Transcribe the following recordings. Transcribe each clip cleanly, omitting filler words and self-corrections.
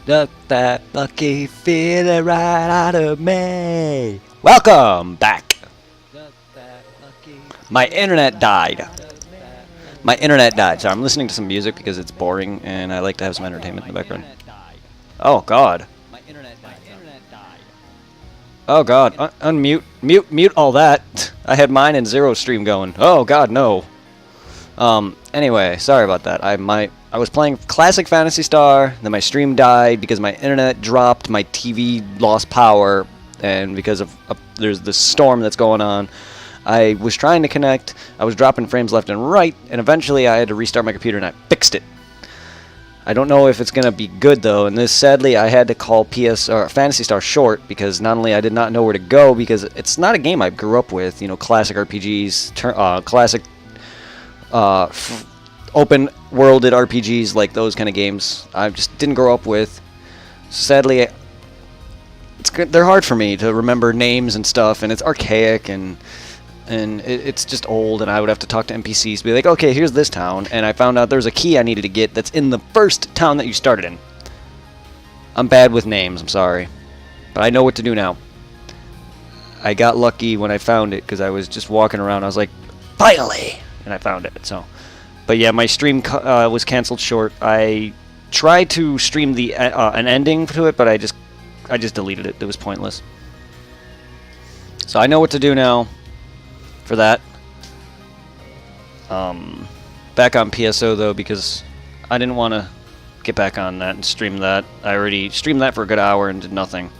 Took that lucky feeling right out of me. Welcome back. My internet died. My internet died. So I'm listening to some music because it's boring and I like to have some entertainment in the background. Oh God. Oh God. Unmute. Mute all that. I had mine in zero stream going. Oh God, no. Anyway, sorry about that. I was playing classic Phantasy Star, then my stream died because my internet dropped, my TV lost power, and because of there's this storm that's going on. I was trying to connect, I was dropping frames left and right, and eventually I had to restart my computer and I fixed it. I don't know if it's going to be good though, and this sadly I had to call Phantasy Star short because not only I did not know where to go because it's not a game I grew up with, you know, classic RPGs, classic open worlded RPGs like those kind of games I just didn't grow up with. Sadly, they're hard for me to remember names and stuff, and it's archaic and it's just old, and I would have to talk to NPCs to be like, okay, here's this town, and I found out there's a key I needed to get that's in the first town that you started in. I'm bad with names, I'm sorry, but I know what to do now. I got lucky when I found it because I was just walking around, I was like, finally, and I found it. So, but yeah, my stream was canceled short. I tried to stream an ending to it, but I just deleted it. It was pointless. So I know what to do now for that. Back on PSO though, because I didn't want to get back on that and stream that. I already streamed that for a good hour and did nothing.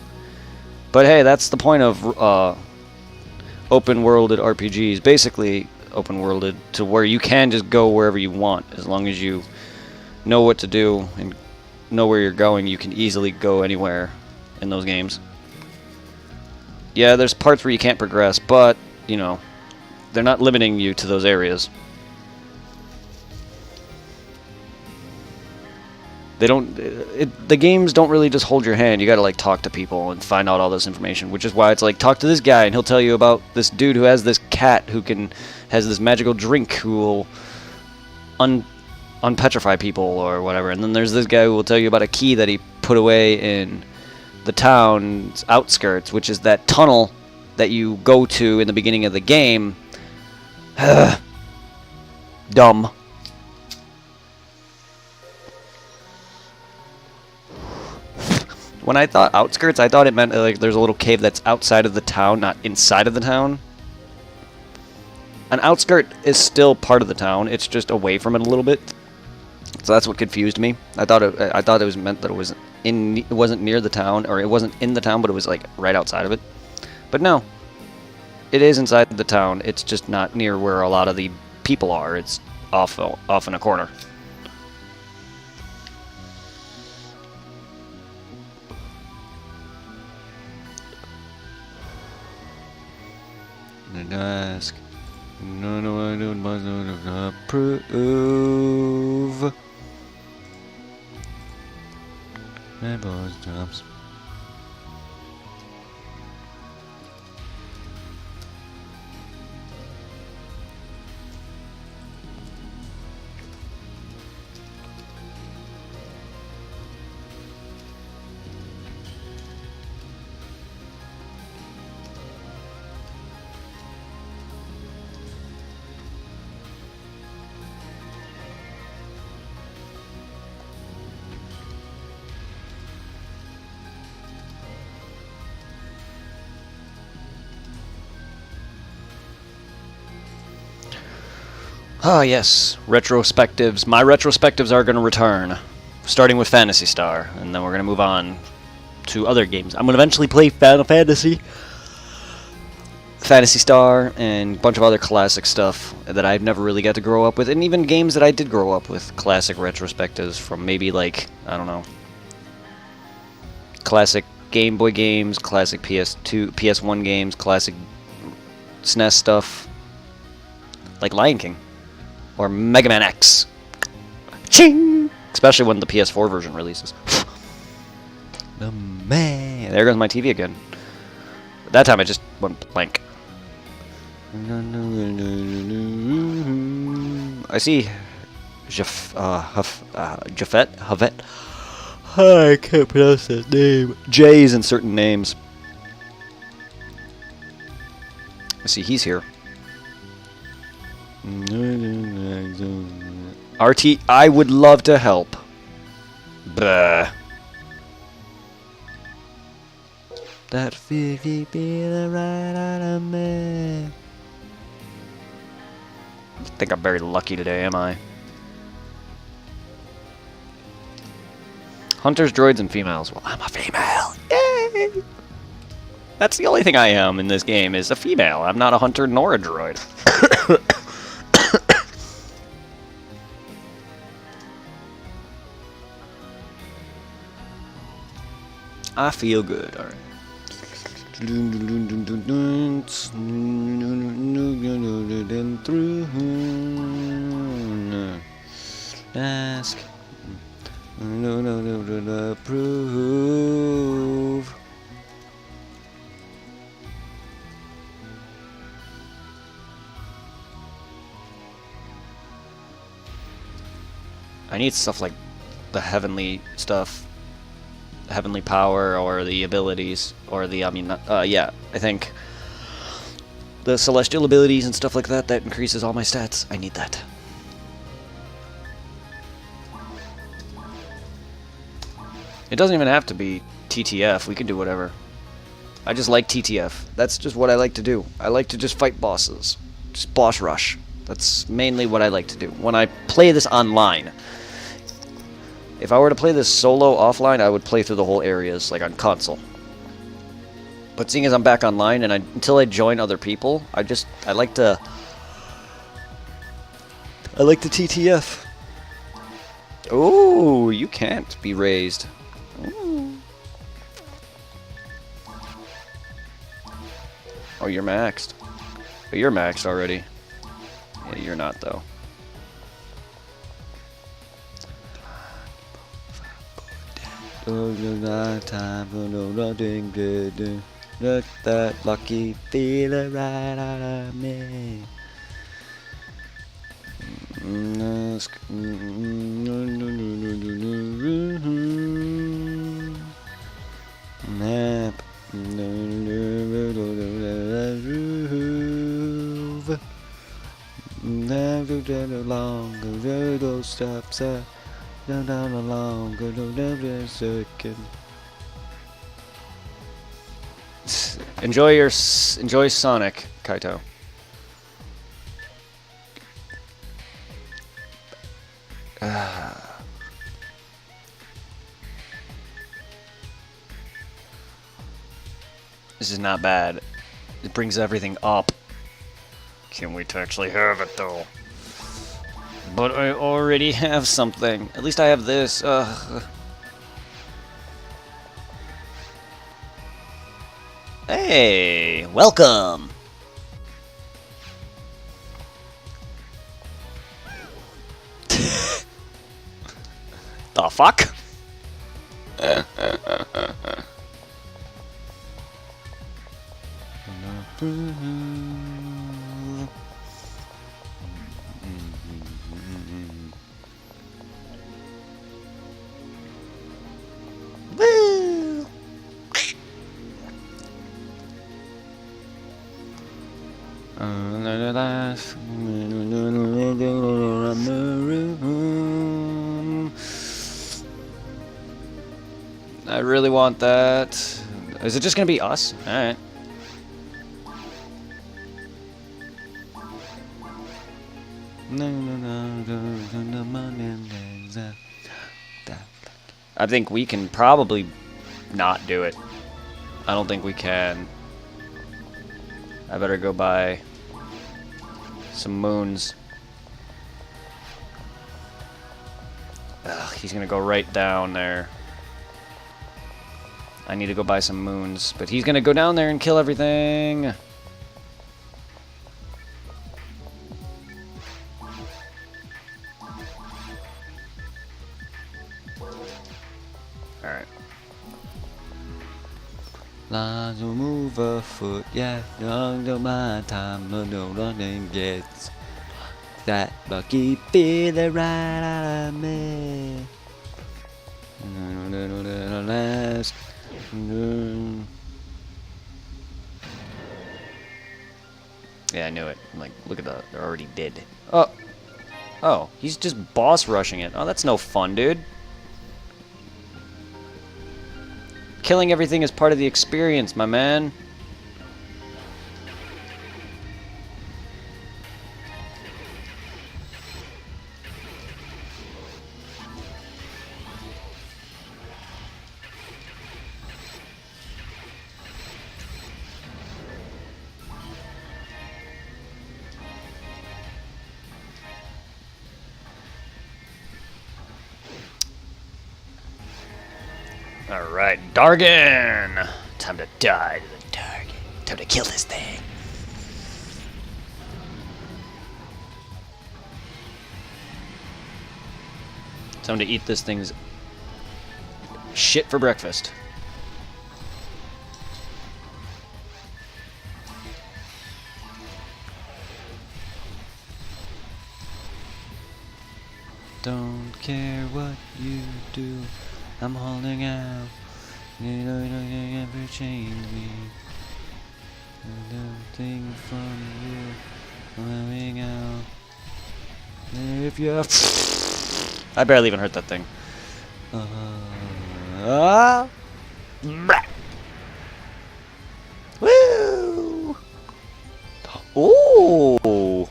But hey, that's the point of open-worlded RPGs. Basically, open-worlded to where you can just go wherever you want. As long as you know what to do and know where you're going, you can easily go anywhere in those games. Yeah, there's parts where you can't progress, but, you know, they're not limiting you to those areas. They don't. The games don't really just hold your hand. You gotta like talk to people and find out all this information, which is why it's like talk to this guy and he'll tell you about this dude who has this cat who has this magical drink who will unpetrify people or whatever. And then there's this guy who will tell you about a key that he put away in the town's outskirts, which is that tunnel that you go to in the beginning of the game. Dumb. When I thought outskirts, I thought it meant like there's a little cave that's outside of the town, not inside of the town. An outskirt is still part of the town. It's just away from it a little bit. So that's what confused me. I thought it was meant that it wasn't near the town, or it wasn't in the town, but it was like right outside of it. But no, it is inside the town. It's just not near where a lot of the people are. It's off in a corner. Ask. No, I don't approve. My boss jobs. Ah, yes, retrospectives. My retrospectives are going to return, starting with Phantasy Star, and then we're going to move on to other games. I'm going to eventually play Final Fantasy, Phantasy Star, and a bunch of other classic stuff that I've never really got to grow up with, and even games that I did grow up with, classic retrospectives from maybe, like, I don't know, classic Game Boy games, classic PS2, PS1 games, classic SNES stuff, like Lion King. Or Mega Man X. Ching! Especially when the PS4 version releases. The man. There goes my TV again. That time I just went blank. I see Jafet. I can't pronounce that name. J's in certain names. Let's see, he's here. RT, I would love to help. Bah. That feeling right out of me. I think I'm very lucky today, am I? Hunters, droids, and females. Well, I'm a female. Yay! That's the only thing I am in this game, is a female. I'm not a hunter nor a droid. I feel good, alright. Ask. Prove. I need stuff like the heavenly stuff. Heavenly power or the abilities or the yeah, I think the celestial abilities and stuff like that increases all my stats. I need that. It doesn't even have to be TTF. We can do whatever. I just like TTF. That's just what I like to do. I like to just fight bosses. Just boss rush. That's mainly what I like to do when I play this online. If I were to play this solo offline, I would play through the whole areas, like on console. But seeing as I'm back online, and until I join other people, I like to TTF. Oh, you can't be raised. Ooh. Oh, you're maxed. But you're maxed already. Yeah, you're not though. Time for nothing to do. Look that lucky feeling right out of me. Map. Never get along. The road stops at. Down along, go never second. Enjoy Sonic, Kaito. This is not bad. It brings everything up. Can't wait to actually have it though. But I already have something. At least I have this. Hey, welcome. The fuck? I really want that. Is it just gonna be us? Alright. I think we can probably not do it. I don't think we can. I better go buy some moons. Ugh, he's gonna go right down there. I need to go buy some moons, but he's gonna go down there and kill everything. Alright. Lines will move a foot, yeah, young to my time, but no running gets that lucky feeling right out of me. Last. Yeah, I knew it. I'm like, look at that. They're already dead. Oh. Oh, he's just boss rushing it. Oh, that's no fun, dude. Killing everything is part of the experience, my man. Alright, Dargan! Time to die to the target. Time to kill this thing. Time to eat this thing's shit for breakfast. Don't care what you do, I'm holding out. You know you ever change me. Nothing from you, I'm holding out. If you I barely even hurt that thing. Woo! Ooh!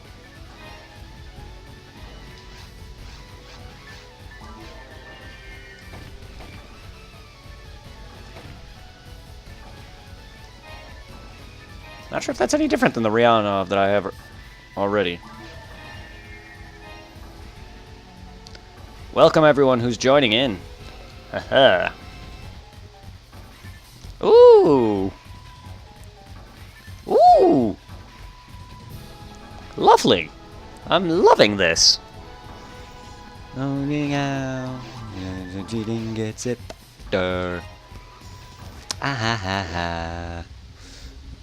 Not sure if that's any different than the Rihanna that I have already. Welcome everyone who's joining in. Haha. Ooh. Ooh. Lovely. I'm loving this. Loading out. Cheating gets it better. Ah ha ha ha.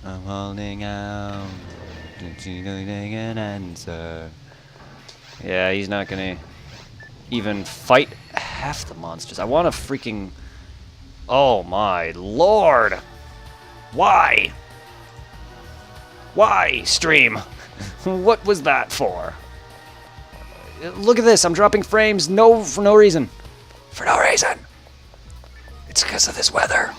I'm holding out. Cheating an answer. Yeah, he's not gonna even fight half the monsters. I want to freaking... Oh my lord! Why? Why, stream? What was that for? Look at this, I'm dropping frames for no reason. For no reason. It's because of this weather.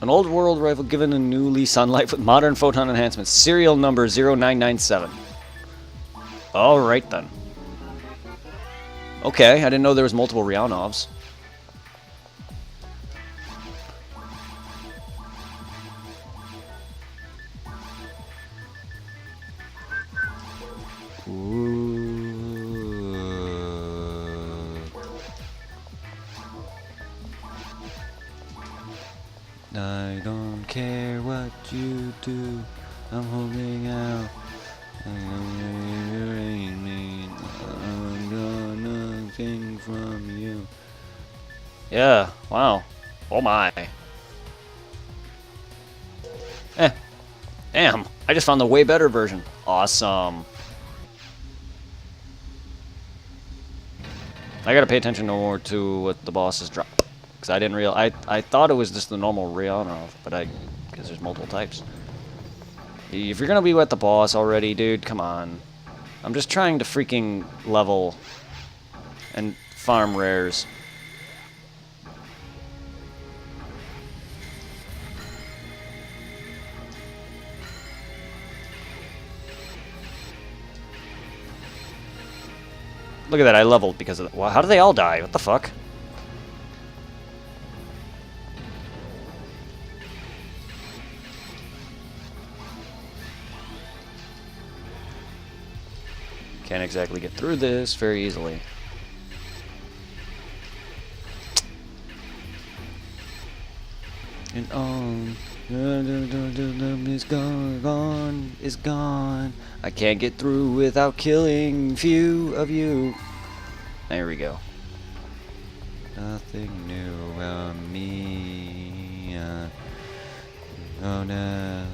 An old world rifle given a new lease on life with modern photon enhancements. Serial number 0997. Alright then. Okay, I didn't know there was multiple Ryanovs. I don't care what you do, I'm holding out. I'm gonna nothing from you. Yeah, wow. Oh my. Damn, I just found the way better version. Awesome. I gotta pay attention more to what the bosses drop. Because I didn't realize, I thought it was just the normal Ryanov, but because there's multiple types. If you're gonna be with the boss already, dude, come on. I'm just trying to freaking level and farm rares. Look at that, I leveled because of that. Well, how do they all die? What the fuck? Can't exactly get through this very easily. And on is gone, is gone. I can't get through without killing few of you. There we go. Nothing new about me. Oh no.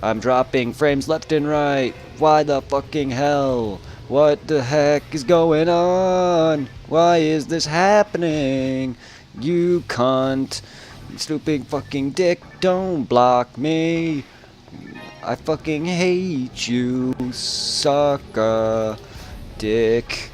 I'm dropping frames left and right. Why the fucking hell? What the heck is going on? Why is this happening? You cunt. Stupid fucking dick, don't block me. I fucking hate you, sucker dick.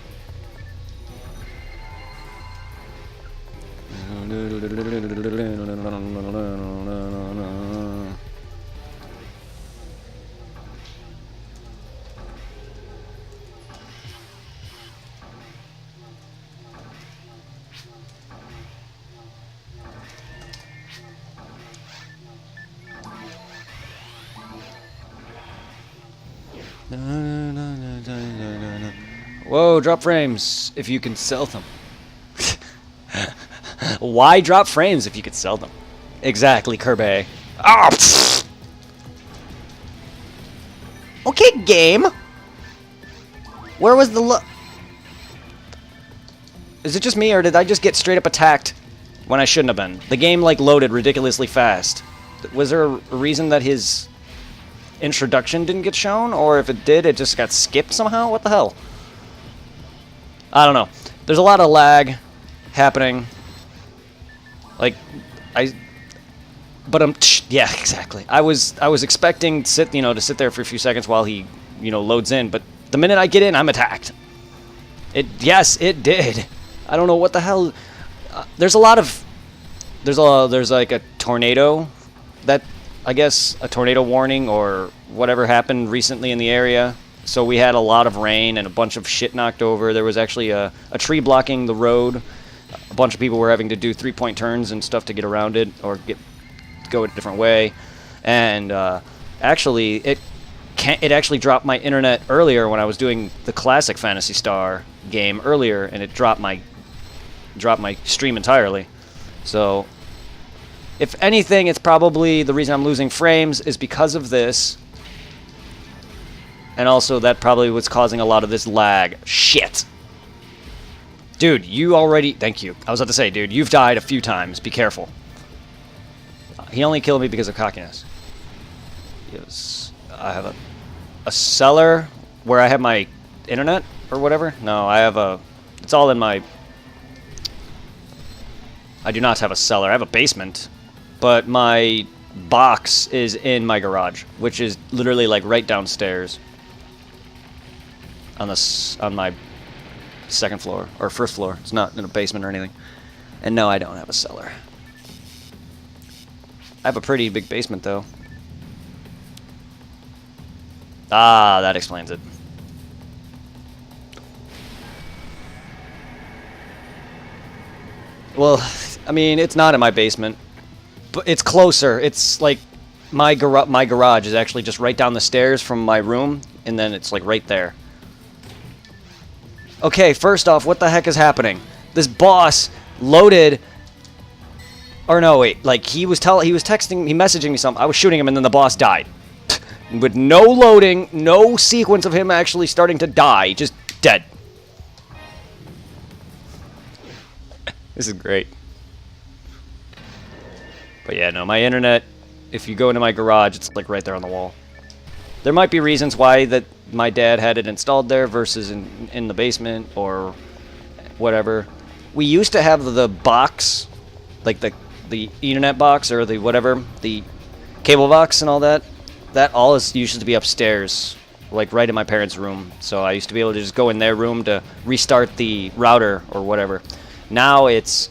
Whoa, drop frames if you can sell them. Why drop frames if you could sell them? Exactly, Kirby. Oh, okay, game. Where was the Is it just me, or did I just get straight up attacked when I shouldn't have been? The game, like, loaded ridiculously fast. Was there a reason that his introduction didn't get shown? Or if it did, it just got skipped somehow? What the hell? I don't know. There's a lot of lag happening. Like, yeah, exactly. I was expecting to sit there for a few seconds while he, loads in, but the minute I get in, I'm attacked. Yes, it did. I don't know what the hell. There's like a tornado that, I guess, a tornado warning or whatever happened recently in the area. So we had a lot of rain and a bunch of shit knocked over. There was actually a tree blocking the road. A bunch of people were having to do 3-point turns and stuff to get around it or go a different way. And actually, it actually dropped my internet earlier when I was doing the classic Phantasy Star game earlier, and it dropped my stream entirely. So, if anything, it's probably the reason I'm losing frames is because of this. And also, that probably was causing a lot of this lag. Shit. Dude, you already... Thank you. I was about to say, dude, you've died a few times. Be careful. He only killed me because of cockiness. Yes. I have a cellar where I have my internet or whatever. No, I have a... It's all in my... I do not have a cellar. I have a basement. But my box is in my garage, which is literally like right downstairs. On my second floor, or first floor. It's not in a basement or anything. And no, I don't have a cellar. I have a pretty big basement, though. Ah, that explains it. Well, I mean, it's not in my basement. But it's closer. It's like my garage is actually just right down the stairs from my room, and then it's like right there. Okay, first off, what the heck is happening? This boss loaded... Or no, wait. Like, he was messaging me something. I was shooting him, and then the boss died. With no loading, no sequence of him actually starting to die. Just dead. This is great. But yeah, no, my internet, if you go into my garage, it's like right there on the wall. There might be reasons why that my dad had it installed there versus in the basement or whatever. We used to have the box, like the Ethernet box or the whatever, the cable box and all that. That all used to be upstairs, like right in my parents' room. So I used to be able to just go in their room to restart the router or whatever. Now it's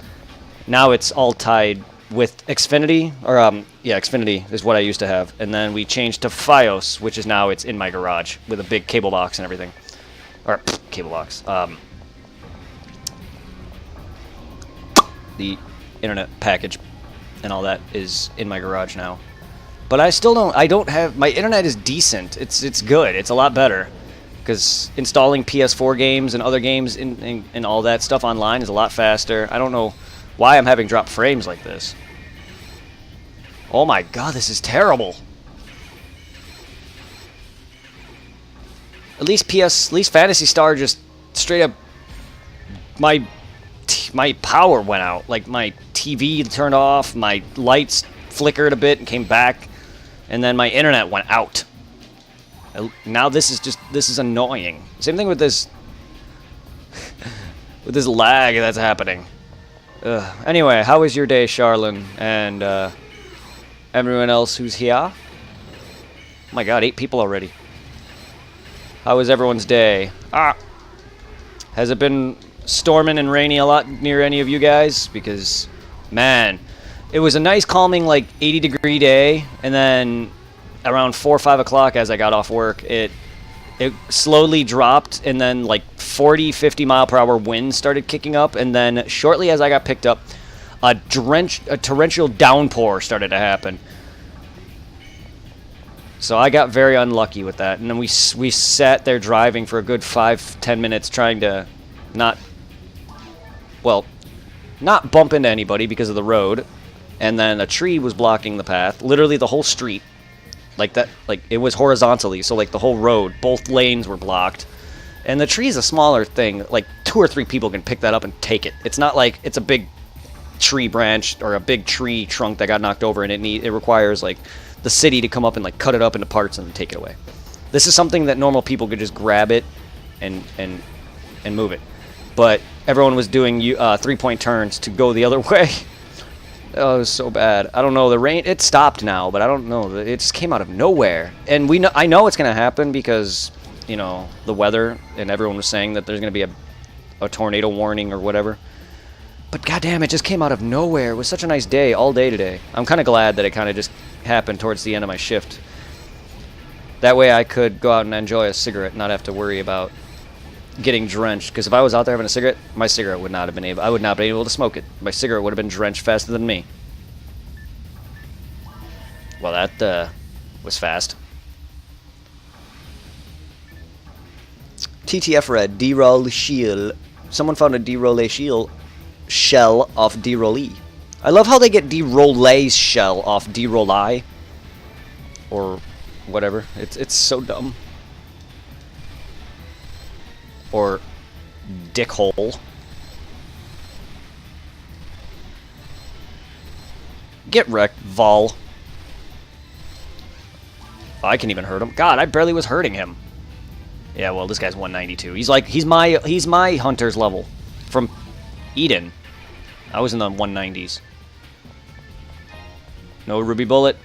all tied with Xfinity, or yeah, Xfinity is what I used to have, and then we changed to Fios, which is now it's in my garage with a big cable box and everything, or cable box. The internet package and all that is in my garage now, but I don't have my internet is decent. It's good. It's a lot better because installing PS4 games and other games and all that stuff online is a lot faster. I don't know why I'm having drop frames like this. Oh my god, this is terrible. At least Phantasy Star just straight up my power went out. Like my TV turned off, my lights flickered a bit and came back. and then my internet went out. Now this is annoying. Same thing with this with this lag that's happening. Anyway, how was your day, Charlene, and everyone else who's here? Oh my God, 8 people already. How was everyone's day? Has it been storming and rainy a lot near any of you guys? Because, man, it was a nice, calming, like 80-degree day, and then around 4 or 5 o'clock as I got off work, it slowly dropped, and then like 40, 50 mile per hour winds started kicking up, and then shortly as I got picked up, a torrential downpour started to happen. So I got very unlucky with that, and then we sat there driving for a good 5-10 minutes trying to not bump into anybody because of the road, and then a tree was blocking the path, literally the whole street, like that, like it was horizontally, so like the whole road, both lanes were blocked, and the tree is a smaller thing, like 2 or 3 people can pick that up and take it. It's not like it's a big tree branch or a big tree trunk that got knocked over, and it requires like the city to come up and like cut it up into parts and take it away. This is something that normal people could just grab it and move it, but everyone was doing 3-point turns to go the other way. Oh, it was so bad. I don't know, the rain, it stopped now, but I don't know, it just came out of nowhere. And I know it's gonna happen because, you know, the weather, and everyone was saying that there's gonna be a tornado warning or whatever. But goddamn, it just came out of nowhere. It was such a nice day, all day today. I'm kind of glad that it kind of just happened towards the end of my shift. That way I could go out and enjoy a cigarette and not have to worry about getting drenched. Because if I was out there having a cigarette, my cigarette would not have been able, I would not have been able to smoke it. My cigarette would have been drenched faster than me. Well, that was fast. TTF Red, D-Roll Shield. Someone found a D-Roll Shield shell off D-Roll-E. I love how they get D-Roll-A's shell off D-Roll-I. Or whatever. It's so dumb. Or dickhole. Get wrecked, Vol. Oh, I can even hurt him. God, I barely was hurting him. Yeah, well, this guy's 192. He's my hunter's level from Eden. I was in the 190s. No ruby bullet.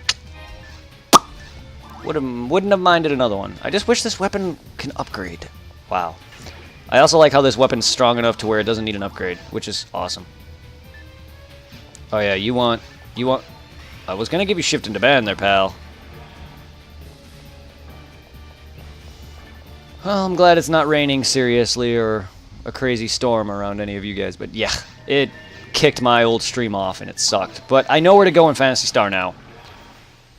Wouldn't have minded another one. I just wish this weapon can upgrade. Wow. I also like how this weapon's strong enough to where it doesn't need an upgrade, which is awesome. Oh yeah, you want... I was gonna give you shift into band there, pal. Well, I'm glad it's not raining seriously or a crazy storm around any of you guys, but yeah, it kicked my old stream off and it sucked. But I know where to go in Phantasy Star now,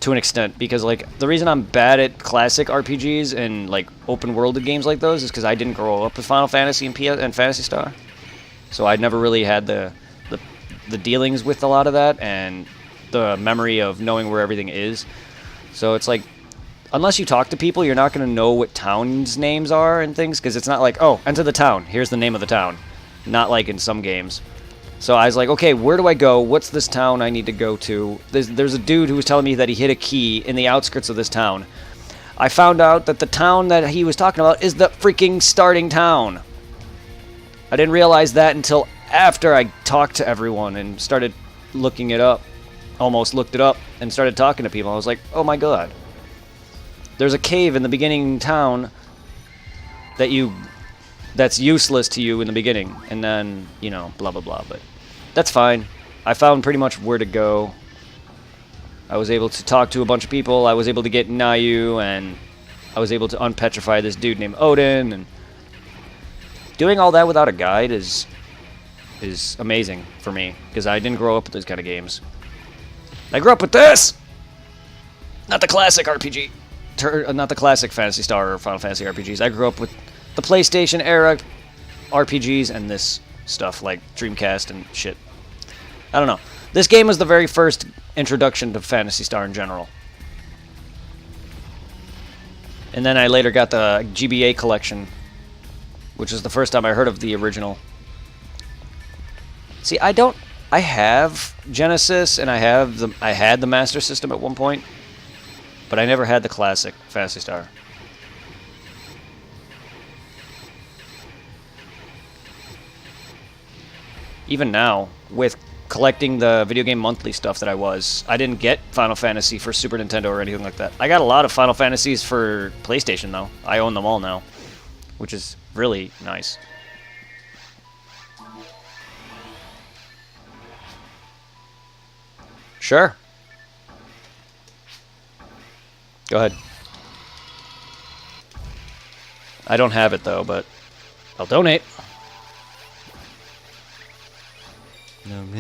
to an extent, because like the reason I'm bad at classic RPGs and like open-worlded games like those is because I didn't grow up with Final Fantasy and Phantasy Star, so I never really had the dealings with a lot of that and the memory of knowing where everything is. So it's like, unless you talk to people, you're not going to know what towns' names are and things, because it's not like, oh, enter the town, here's the name of the town. Not like in some games. So I was like, okay, where do I go? What's this town I need to go to? There's a dude who was telling me that he hit a key in the outskirts of this town. I found out that the town that he was talking about is the freaking starting town. I didn't realize that until after I talked to everyone and started looking it up. Almost looked it up and started talking to people. I was like, oh my god. There's a cave in the beginning town that's useless to you in the beginning, and then, you know, blah blah blah, but that's fine. I found pretty much where to go. I was able to talk to a bunch of people, I was able to get Nayu, and I was able to unpetrify this dude named Odin, and doing all that without a guide is amazing for me, because I didn't grow up with those kind of games. I grew up with this! Not the classic RPG. Not the classic Phantasy Star or Final Fantasy RPGs. I grew up with the PlayStation era RPGs and this stuff like Dreamcast and shit. I don't know. This game was the very first introduction to Phantasy Star in general. And then I later got the GBA collection, which is the first time I heard of the original. See, I have Genesis and I had the Master System at one point. but I never had the classic Phantasy Star. Even now, with collecting the Video Game Monthly stuff that I didn't get Final Fantasy for Super Nintendo or anything like that. I got a lot of Final Fantasies for PlayStation, though. I own them all now, which is really nice. Sure. Go ahead. I don't have it, though, but I'll donate. No, no.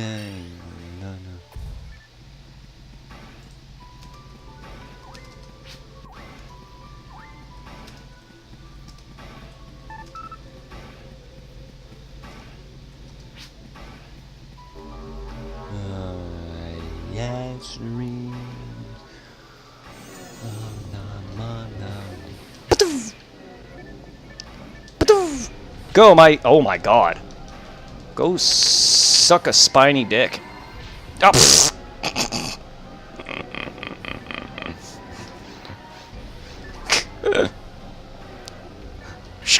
Yes, go, my... Oh, my God. Go suck a spiny dick. Oh,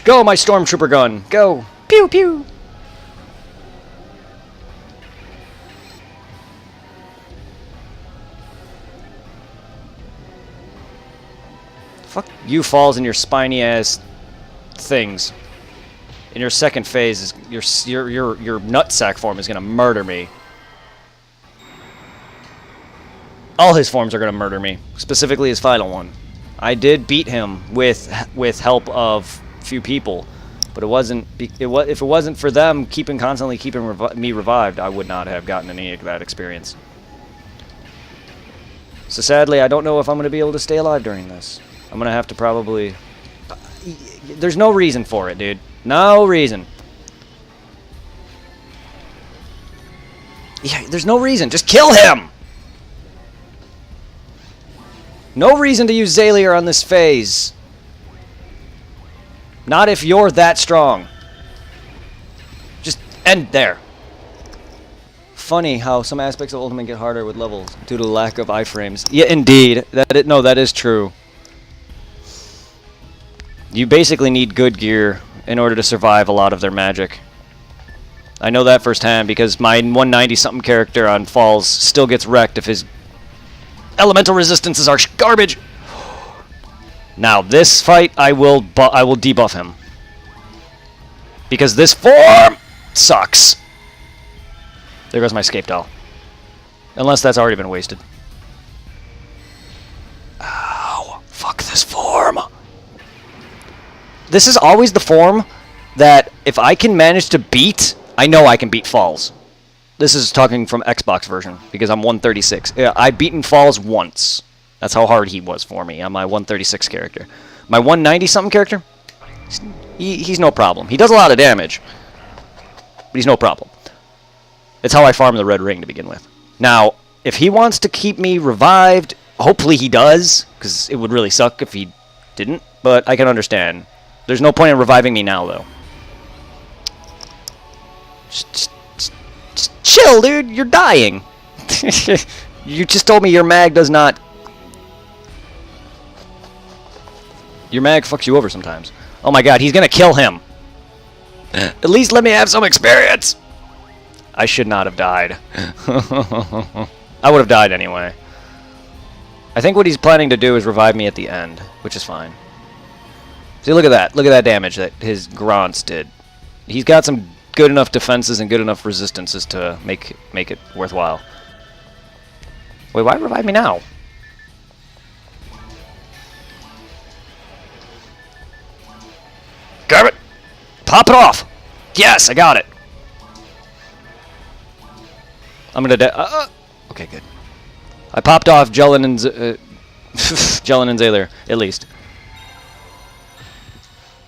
go, my stormtrooper gun. Go. Pew, pew. Fuck you, Falls, and your spiny ass things. In your second phase, is your nutsack form is gonna murder me. All his forms are gonna murder me, specifically his final one. I did beat him with help of a few people, but if it wasn't for them constantly keeping me revived, I would not have gotten any of that experience. So sadly, I don't know if I'm gonna be able to stay alive during this. I'm gonna have to probably. There's no reason for it, dude. No reason. Yeah, there's no reason. Just kill him! No reason to use Zalier on this phase. Not if you're that strong. Just end there. Funny how some aspects of Ultimate get harder with levels due to the lack of iframes. Yeah, indeed. That is true. You basically need good gear in order to survive a lot of their magic. I know that firsthand because my 190-something character on Falls still gets wrecked if his elemental resistances are garbage. Now this fight, I will debuff him because this form sucks. There goes my escape doll. Unless that's already been wasted. Ow! Fuck this form. This is always the form that if I can manage to beat, I know I can beat Falls. This is talking from Xbox version, because I'm 136. I've beaten Falls once. That's how hard he was for me on my 136 character. My 190-something character, he's no problem. He does a lot of damage, but he's no problem. It's how I farm the red ring to begin with. Now, if he wants to keep me revived, hopefully he does, because it would really suck if he didn't, but I can understand. There's no point in reviving me now, though. Just chill, dude. You're dying. You just told me your mag does not... Your mag fucks you over sometimes. Oh my god, he's gonna kill him. At least let me have some experience. I should not have died. I would have died anyway. I think what he's planning to do is revive me at the end, which is fine. See, look at that. Look at that damage that his Grants did. He's got some good enough defenses and good enough resistances to make it worthwhile. Wait, why revive me now? Grab it! Pop it off! Yes, I got it! I'm gonna die. Okay, good. I popped off Jellin and Jellin and Zalier, at least.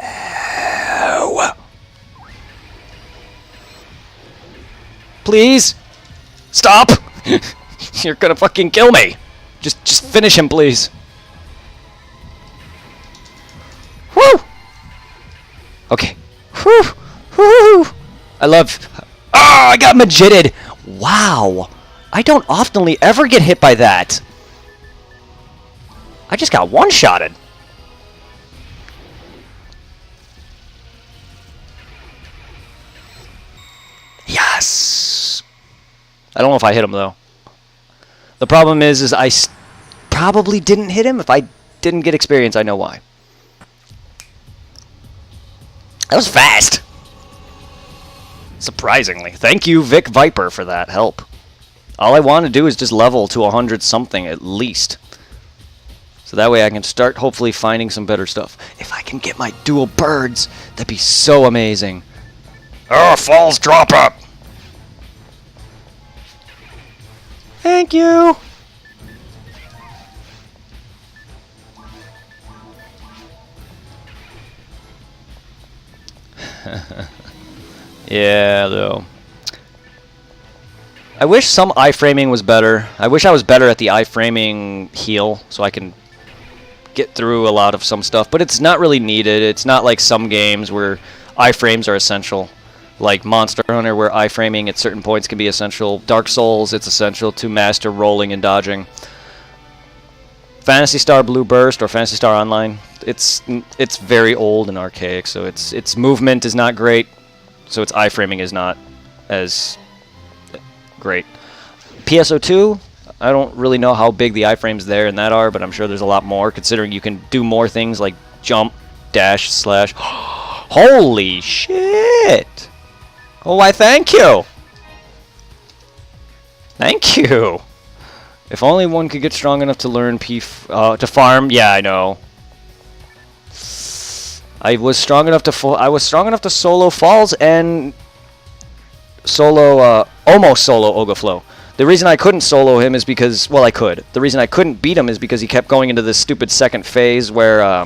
Ow. Please! Stop! You're gonna fucking kill me! Just finish him, please. Woo! Okay. Whew! Whew! I love... Ah! I got magitted! Wow! I don't oftenly ever get hit by that! I just got one-shotted. Yes! I don't know if I hit him, though. The problem is I probably didn't hit him. If I didn't get experience, I know why. That was fast. Surprisingly. Thank you, Vic Viper, for that help. All I want to do is just level to 100 something at least. So that way I can start hopefully finding some better stuff. If I can get my dual birds, that'd be so amazing. Oh, falls drop up. Thank you. Yeah, though. I wish some iframing was better. I wish I was better at the iframing heal, so I can get through a lot of some stuff. But it's not really needed. It's not like some games where iframes are essential. Like Monster Hunter, where iframing at certain points can be essential. Dark Souls, it's essential to master rolling and dodging. Phantasy Star Blue Burst or Phantasy Star Online, it's very old and archaic, so its movement is not great, so its iframing is not as great. PSO2, I don't really know how big the iframes there and that are, but I'm sure there's a lot more, considering you can do more things like jump, dash, slash. Holy shit! Oh, why thank you! Thank you! If only one could get strong enough to learn to farm. Yeah, I know. I was strong enough to solo Falls and solo almost solo Ogaflow. The reason I couldn't solo him is because, well, I could. The reason I couldn't beat him is because he kept going into this stupid second phase where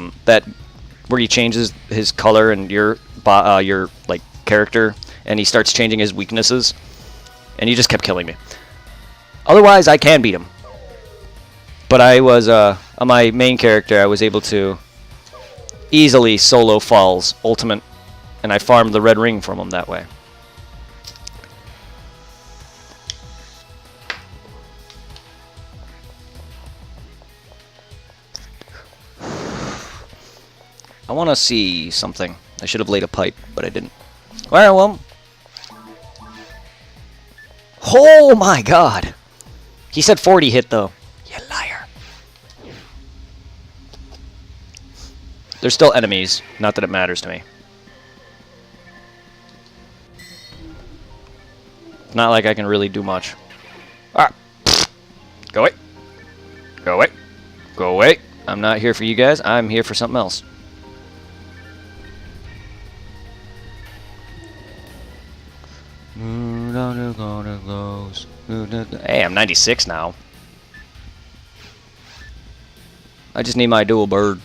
where he changes his color and your like character, and he starts changing his weaknesses, and he just kept killing me. Otherwise, I can beat him. But I was, on my main character, I was able to easily solo Falls Ultimate, and I farmed the red ring from him that way. I want to see something. I should have laid a pipe, but I didn't. Well. Oh my god! He said 40 hit, though. You liar. They're still enemies. Not that it matters to me. Not like I can really do much. Ah! Go away. Go away. Go away. I'm not here for you guys. I'm here for something else. Hey, I'm 96 now. I just need my dual bird.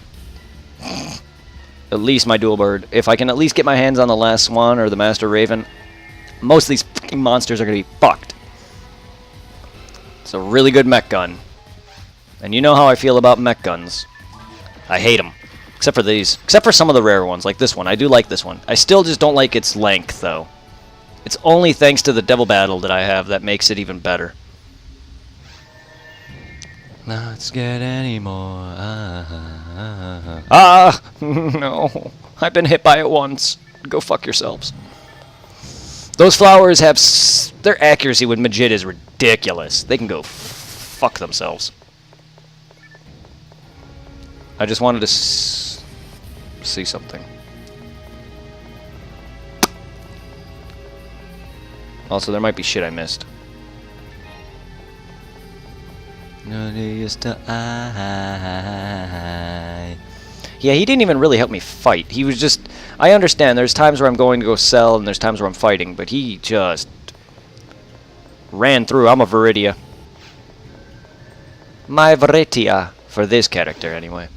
At least my dual bird. If I can at least get my hands on the last swan or the master raven, most of these fucking monsters are going to be fucked. It's a really good mech gun. And you know how I feel about mech guns. I hate them. Except for these. Except for some of the rare ones, like this one. I do like this one. I still just don't like its length, though. It's only thanks to the Devil Battle that I have that makes it even better. Let's get any more. No. I've been hit by it once. Go fuck yourselves. Those flowers have... their accuracy with Majid is ridiculous. They can go fuck themselves. I just wanted to see something. Also, there might be shit I missed. Yeah, he didn't even really help me fight. He was just... I understand, there's times where I'm going to go sell, and there's times where I'm fighting, but he just... ran through. I'm a Viridia. My Viridia, for this character, anyway.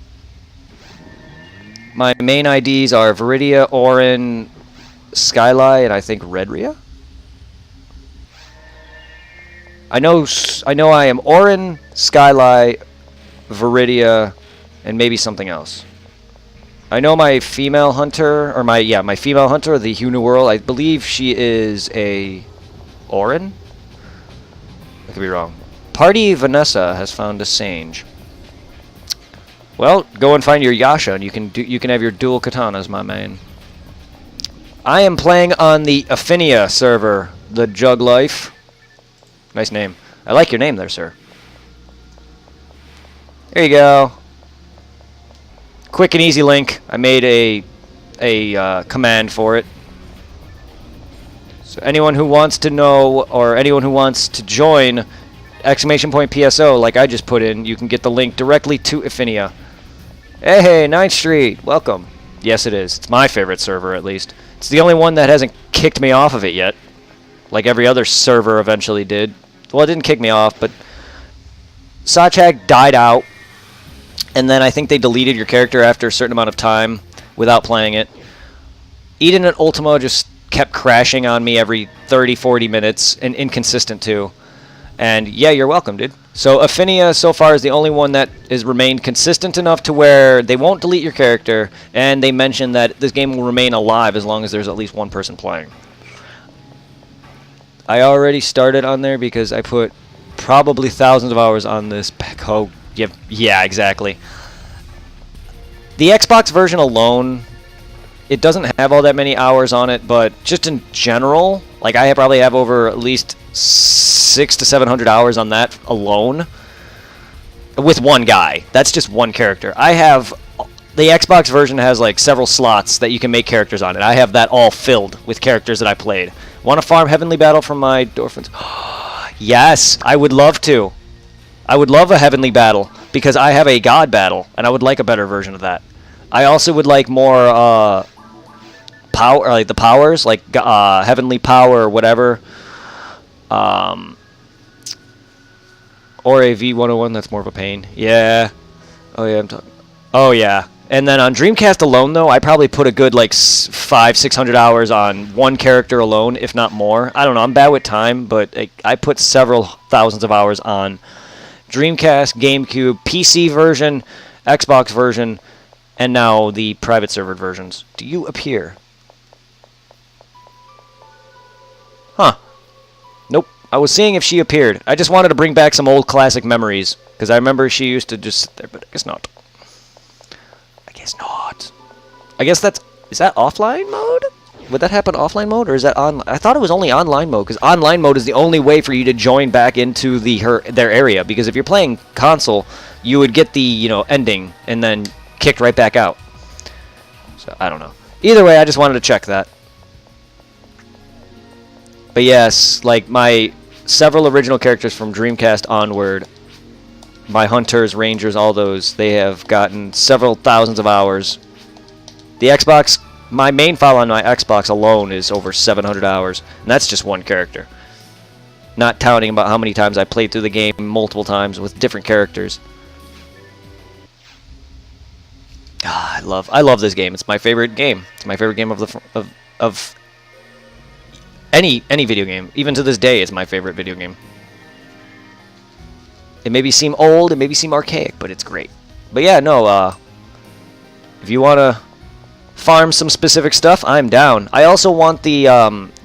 My main IDs are Viridia, Orin, Skylie, and I think Redria? I know I am Orin, Skylie, Viridia, and maybe something else. I know my female hunter, or my female hunter, the Hugh New World, I believe she is a Orin? I could be wrong. Party Vanessa has found a Sage. Well, go and find your Yasha, and you can have your dual katanas, my man. I am playing on the Affinia server, the Jug Life. Nice name. I like your name there, sir. There you go. Quick and easy link. I made a command for it. So anyone who wants to know, or anyone who wants to join !PSO, like I just put in, you can get the link directly to Affinia. Hey, 9th Street, welcome. Yes, it is. It's my favorite server, at least. It's the only one that hasn't kicked me off of it yet, like every other server eventually did. Well, it didn't kick me off, but Sachag died out, and then I think they deleted your character after a certain amount of time without playing it. Eden and Ultima just kept crashing on me every 30-40 minutes, and inconsistent too. And yeah, you're welcome, dude. So Affinia so far is the only one that has remained consistent enough to where they won't delete your character, and they mention that this game will remain alive as long as there's at least one person playing. I already started on there because I put probably thousands of hours on this. Oh, yeah, exactly. The Xbox version alone, it doesn't have all that many hours on it, but just in general, like I probably have over at least 600 to 700 hours on that alone with one guy. That's just one character. I have the Xbox version has like several slots that you can make characters on it. I have that all filled with characters that I played. Want to farm Heavenly Battle from my Dorphins? Yes, I would love to. I would love a Heavenly Battle because I have a God Battle, and I would like a better version of that. I also would like more power, like the powers, like Heavenly Power or whatever. Or a V101, that's more of a pain. Yeah. Oh yeah, I'm talking. Oh yeah. And then on Dreamcast alone, though, I probably put a good like 500-600 hours on one character alone, if not more. I don't know. I'm bad with time, but I put several thousands of hours on Dreamcast, GameCube, PC version, Xbox version, and now the private server versions. Do you appear? Huh. Nope. I was seeing if she appeared. I just wanted to bring back some old classic memories, because I remember she used to just sit there, but I guess not. I guess not. I guess that's... Is that offline mode? Would that happen offline mode, or is that on? I thought it was only online mode, because online mode is the only way for you to join back into their area, because if you're playing console, you would get the, ending, and then kicked right back out. So, I don't know. Either way, I just wanted to check that. But yes, like my several original characters from Dreamcast onward, my Hunters, Rangers, all those, they have gotten several thousands of hours. The Xbox, my main file on my Xbox alone is over 700 hours, and that's just one character. Not counting about how many times I played through the game multiple times with different characters. I love this game. It's my favorite game. It's my favorite game of any video game. Even to this day, it's my favorite video game. It maybe seem old, it maybe seem archaic, but it's great. But yeah, no, if you want to farm some specific stuff, I'm down. I also want the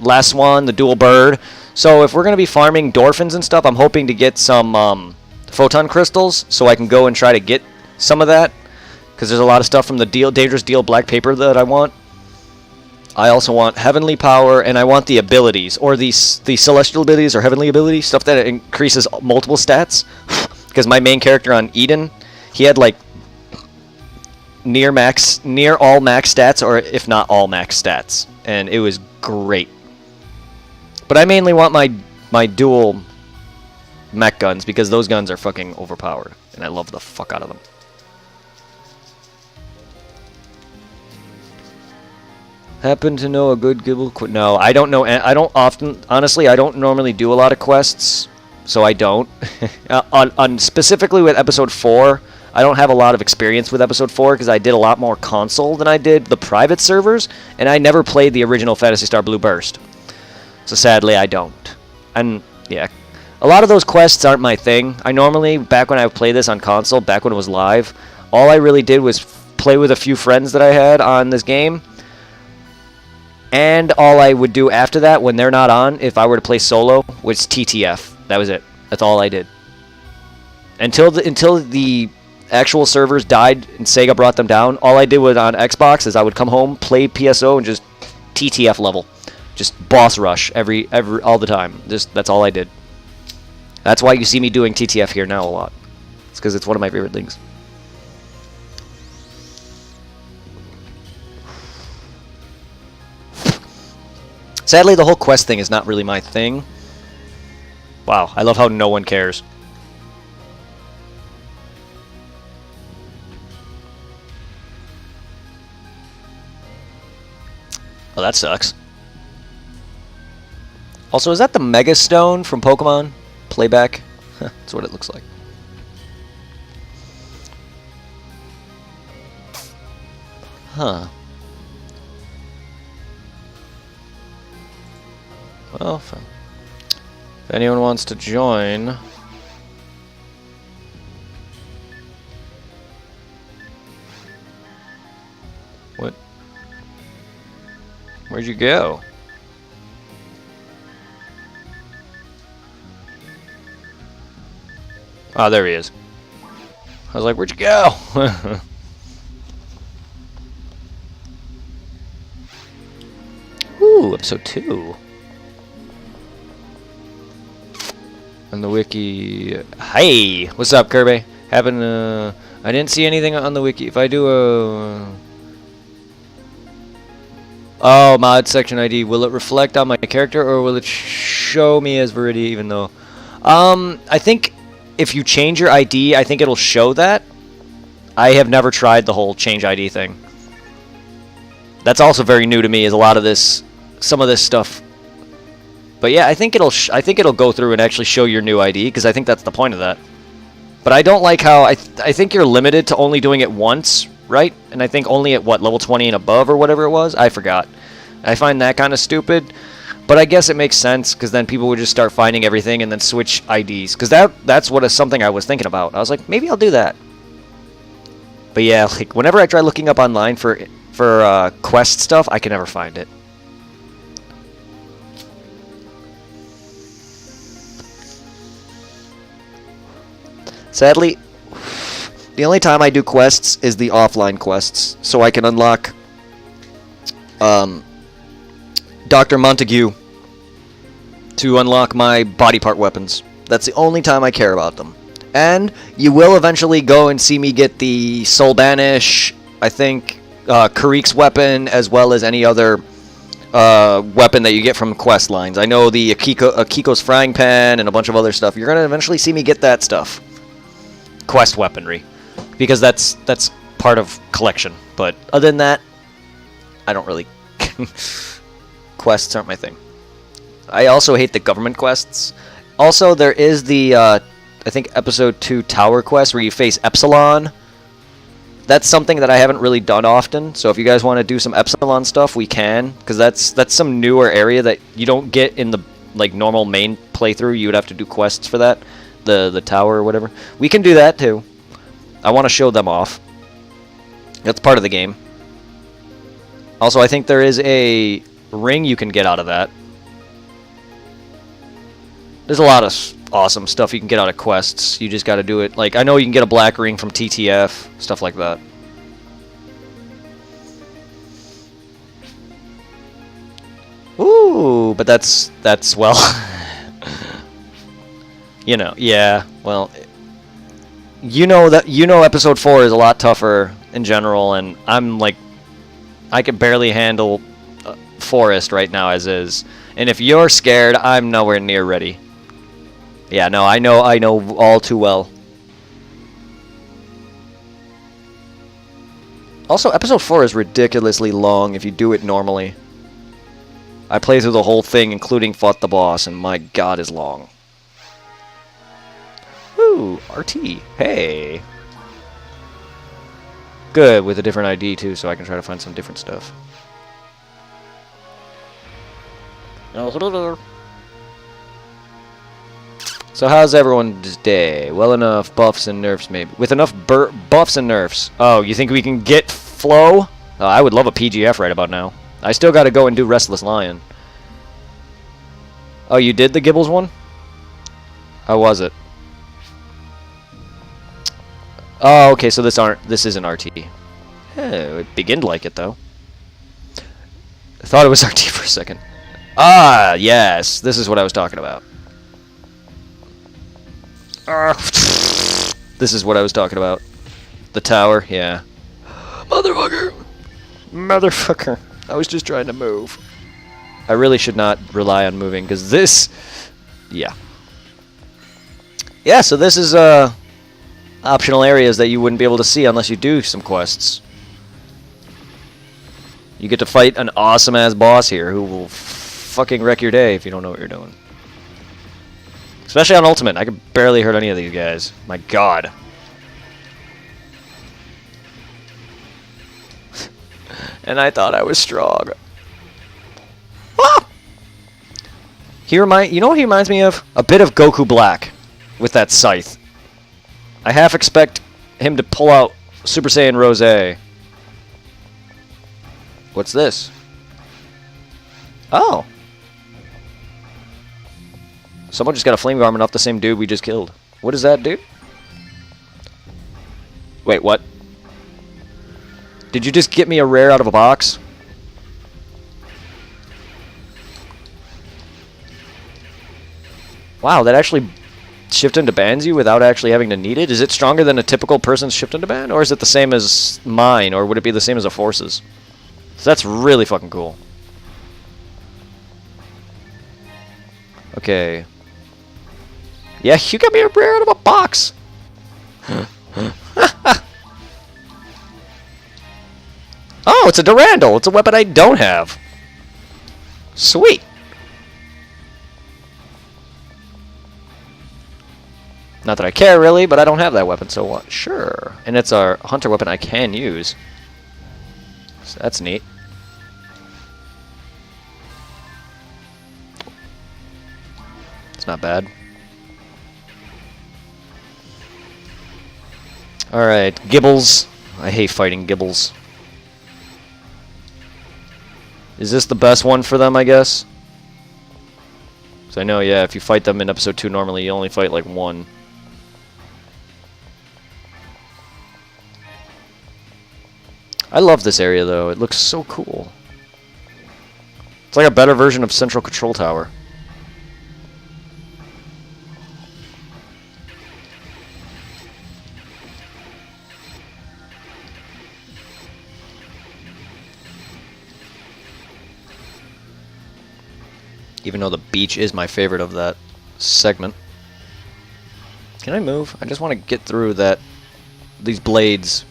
last one, the dual bird. So if we're going to be farming Dorphins and stuff, I'm hoping to get some photon crystals so I can go and try to get some of that. Because there's a lot of stuff from the Dangerous Deal Black Paper that I want. I also want Heavenly Power, and I want the abilities, or the Celestial abilities, or Heavenly abilities, stuff that increases multiple stats. Because my main character on Eden, he had like near all max stats, or if not all max stats, and it was great. But I mainly want my dual mech guns, because those guns are fucking overpowered, and I love the fuck out of them. Happen to know a good Gibble quest? No, I don't know. I don't often, honestly, I don't normally do a lot of quests, so I don't. on specifically with episode 4, I don't have a lot of experience with episode 4 because I did a lot more console than I did the private servers, and I never played the original Phantasy Star Blue Burst. So sadly, I don't. And yeah, a lot of those quests aren't my thing. I normally, back when I played this on console, back when it was live, all I really did was play with a few friends that I had on this game. And all I would do after that, when they're not on, if I were to play solo, was TTF. That was it. That's all I did. Until the actual servers died and Sega brought them down, all I did with on Xbox is I would come home, play PSO, and just TTF level. Just boss rush all the time. That's all I did. That's why you see me doing TTF here now a lot. It's because it's one of my favorite things. Sadly, the whole quest thing is not really my thing. Wow, I love how no one cares. Oh, that sucks. Also, is that the Mega Stone from Pokemon Playback? That's what it looks like. Huh. Well, if anyone wants to join... What? Where'd you go? Oh, there he is. I was like, where'd you go? Ooh, episode 2. And the wiki... Hey! What's up, Kirby? I didn't see anything on the wiki. If I do a... Oh, mod section ID. Will it reflect on my character, or will it show me as Viridia even though... I think if you change your ID, I think it'll show that. I have never tried the whole change ID thing. That's also very new to me, is a lot of this... Some of this stuff... But yeah, I think it'll go through and actually show your new ID, because I think that's the point of that. But I don't like how... I think you're limited to only doing it once, right? And I think only at, what, level 20 and above or whatever it was? I forgot. I find that kind of stupid. But I guess it makes sense, because then people would just start finding everything and then switch IDs. Because that's something I was thinking about. I was like, maybe I'll do that. But yeah, like, whenever I try looking up online for quest stuff, I can never find it. Sadly, the only time I do quests is the offline quests, so I can unlock Dr. Montague to unlock my body part weapons. That's the only time I care about them. And you will eventually go and see me get the Soul Banish, I think, Karik's weapon, as well as any other weapon that you get from quest lines. I know the Akiko's frying pan and a bunch of other stuff. You're going to eventually see me get that stuff. Quest weaponry, because that's part of collection. But other than that, I don't really... Quests aren't my thing. I also hate the government quests. Also, there is the, I think, episode 2 tower quest where you face Epsilon. That's something that I haven't really done often, so if you guys want to do some Epsilon stuff, we can, because that's some newer area that you don't get in the like normal main playthrough. You would have to do quests for that. The tower or whatever. We can do that too. I want to show them off. That's part of the game. Also, I think there is a ring you can get out of that. There's a lot of awesome stuff you can get out of quests. You just got to do it. Like, I know you can get a black ring from TTF, stuff like that. Ooh, but that's well... You know, yeah, well, you know episode 4 is a lot tougher in general, and I'm like, I can barely handle Forest right now as is. And if you're scared, I'm nowhere near ready. Yeah, no, I know all too well. Also, episode 4 is ridiculously long if you do it normally. I played through the whole thing, including fought the boss, and my god, is long. Ooh, RT. Hey. Good, with a different ID too, so I can try to find some different stuff. So how's everyone's day? Well enough, buffs and nerfs maybe. With enough buffs and nerfs. Oh, you think we can get flow? Oh, I would love a PGF right about now. I still gotta go and do Restless Lion. Oh, you did the Gibbles one? How was it? Oh, okay, so this isn't RT. It beginned like it though. I thought it was RT for a second. Ah, yes, this is what I was talking about. This is what I was talking about. The tower, yeah. Motherfucker! Motherfucker. I was just trying to move. I really should not rely on moving, because this... Yeah. Yeah, so this is optional areas that you wouldn't be able to see unless you do some quests. You get to fight an awesome-ass boss here who will fucking wreck your day if you don't know what you're doing. Especially on Ultimate. I could barely hurt any of these guys. My god. And I thought I was strong. Ah! You know what he reminds me of? A bit of Goku Black with that scythe. I half expect him to pull out Super Saiyan Rose. What's this? Oh. Someone just got a flame garment off the same dude we just killed. What does that do? Wait, what? Did you just get me a rare out of a box? Wow, that actually shift into bans you without actually having to need it? Is it stronger than a typical person's shift into ban? Or is it the same as mine? Or would it be the same as a force's? So that's really fucking cool. Okay. Yeah, you got me a rare out of a box! Oh, it's a Durandal! It's a weapon I don't have! Sweet! Not that I care, really, but I don't have that weapon, so what? Sure. And it's our hunter weapon I can use. So that's neat. It's not bad. Alright, Gibbles. I hate fighting Gibbles. Is this the best one for them, I guess? So I know, yeah, if you fight them in episode 2 normally, you only fight like one. I love this area, though. It looks so cool. It's like a better version of Central Control Tower. Even though the beach is my favorite of that segment. Can I move? I just want to get through these blades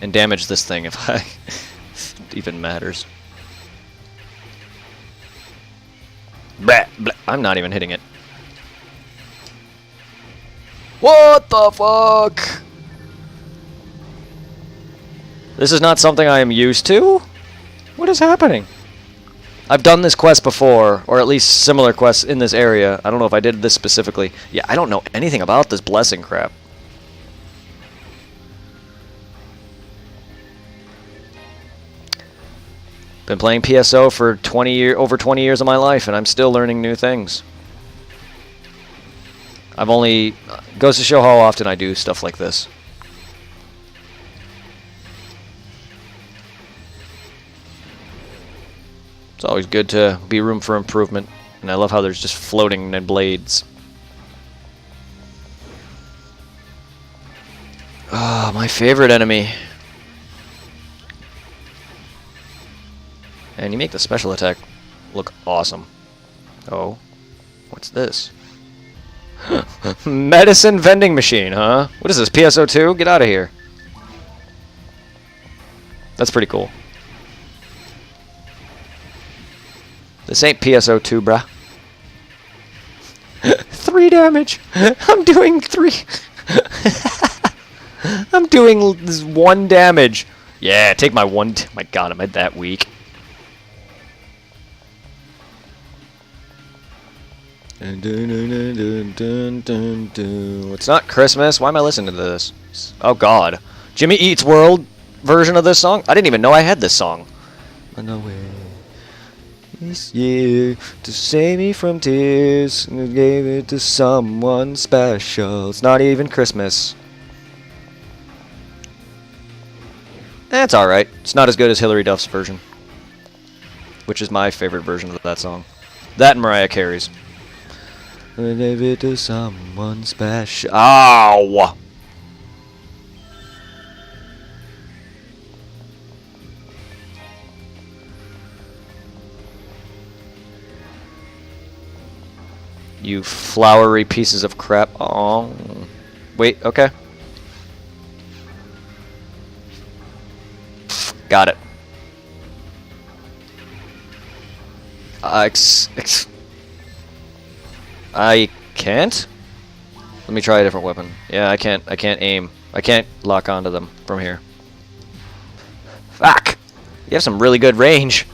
and damage this thing if it even matters. Blah, blah. I'm not even hitting it. What the fuck? This is not something I am used to? What is happening? I've done this quest before, or at least similar quests in this area. I don't know if I did this specifically. Yeah, I don't know anything about this blessing crap. Been playing PSO for over 20 years of my life, and I'm still learning new things. Goes to show how often I do stuff like this. It's always good to be room for improvement, and I love how there's just floating blades. Ah, my favorite enemy. And you make the special attack look awesome. Oh, what's this? Medicine vending machine, huh? What is this, PSO2? Get out of here. That's pretty cool. This ain't PSO2, bruh. 3 damage. I'm doing 3. I'm doing this 1 damage. Yeah, take my 1. My god, am I that weak? It's not Christmas. Why am I listening to this? Oh god. Jimmy Eats World version of this song? I didn't even know I had this song. On the way this year to save me from tears, and gave it to someone special. It's not even Christmas. It's alright. It's not as good as Hilary Duff's version, which is my favorite version of that song. That and Mariah Carey's. Give it to someone special. Ow! You flowery pieces of crap. Oh. Wait, okay. Got it. I can't? Let me try a different weapon. Yeah, I can't aim. I can't lock onto them from here. Fuck! You have some really good range.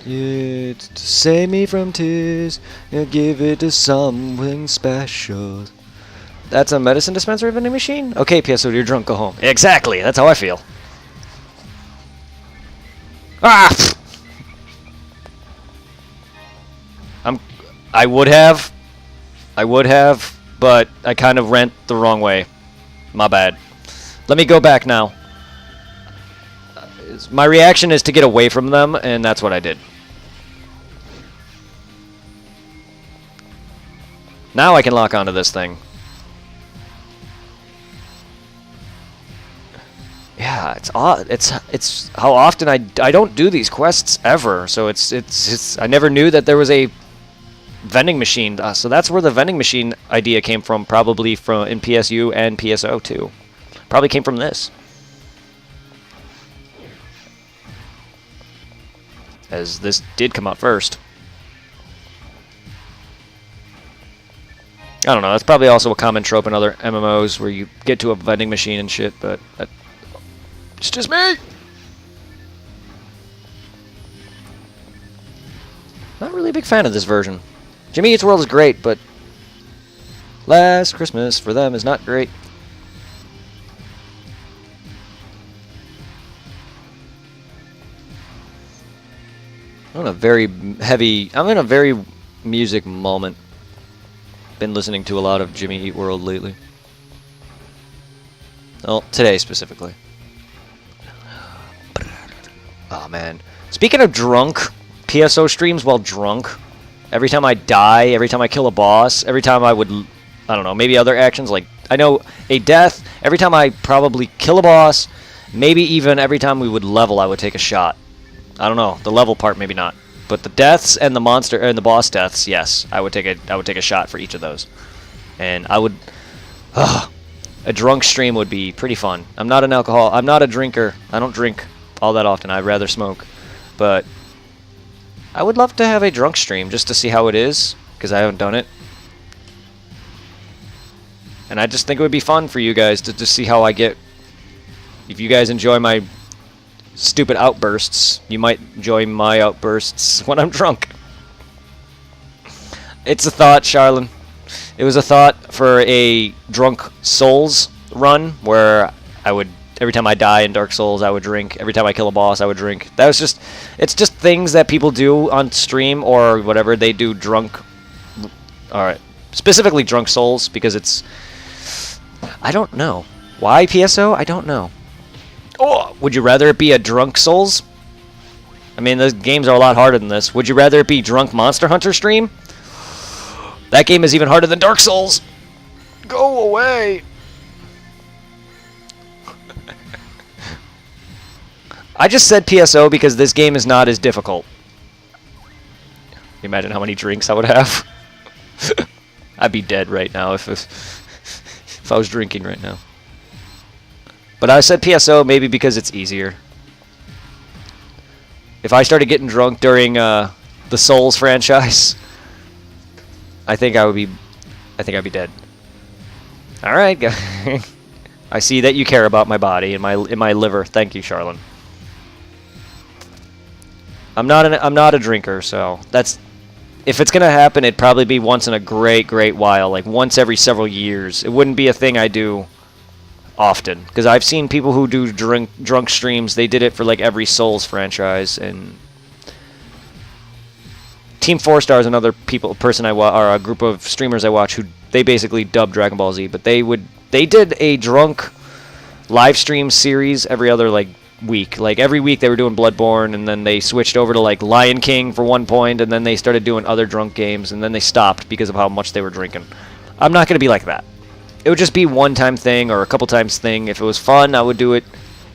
Yeah, to save me from tears, and give it to someone special. That's a medicine dispensary vending machine? Okay, PSO, you're drunk, go home. Exactly, that's how I feel. Ah! I would have, but I kind of went the wrong way. My bad. Let me go back now. My reaction is to get away from them, and that's what I did. Now I can lock onto this thing. Yeah, it's odd. It's how often I don't do these quests ever, so it's I never knew that there was a vending machine. So that's where the vending machine idea came from, probably from in PSU and PSO too. Probably came from this. As this did come out first. I don't know, that's probably also a common trope in other MMOs where you get to a vending machine and shit, but it's just me! Not really a big fan of this version. Jimmy Eats World is great, but Last Christmas for them is not great. I'm in a very music moment. Been listening to a lot of Jimmy Eat World lately. Well, today specifically. Oh man. Speaking of drunk, PSO streams while drunk. Every time I die, every time I kill a boss, every time I would, I don't know, maybe other actions like, I know a death, every time I probably kill a boss, maybe even every time we would level I would take a shot. I don't know, the level part maybe not. But the deaths and the monster and the boss deaths, yes, I would take a shot for each of those. And I would a drunk stream would be pretty fun. I'm not a drinker. I don't drink all that often. I'd rather smoke. But I would love to have a drunk stream just to see how it is, because I haven't done it. And I just think it would be fun for you guys to just see how I get. If you guys enjoy my stupid outbursts, you might enjoy my outbursts when I'm drunk. It's a thought, Charlene. It was a thought for a Drunk Souls run where I would, every time I die in Dark Souls, I would drink. Every time I kill a boss, I would drink. That was just, it's just things that people do on stream or whatever they do drunk. Alright. Specifically Drunk Souls, because it's, I don't know. Why PSO? I don't know. Oh, would you rather it be a Drunk Souls? I mean, the games are a lot harder than this. Would you rather it be Drunk Monster Hunter stream? That game is even harder than Dark Souls. Go away. I just said PSO because this game is not as difficult. Can you imagine how many drinks I would have? I'd be dead right now if I was drinking right now. But I said PSO maybe because it's easier. If I started getting drunk during the Souls franchise, I think I'd be dead. All right, I see that you care about my body and my liver. Thank you, Charlene. I'm not a drinker, so that's, if it's gonna happen, it'd probably be once in a great while, like once every several years. It wouldn't be a thing I do often, because I've seen people who do drunk streams. They did it for like every Souls franchise, and Team 4-Star is another person I watch, or a group of streamers I watch who they basically dub Dragon Ball Z, but they did a drunk live stream series every other like week. Like every week they were doing Bloodborne, and then they switched over to like Lion King for one point, and then they started doing other drunk games, and then they stopped because of how much they were drinking. I'm not going to be like that. It would just be one time thing or a couple times thing. If it was fun, I would do it,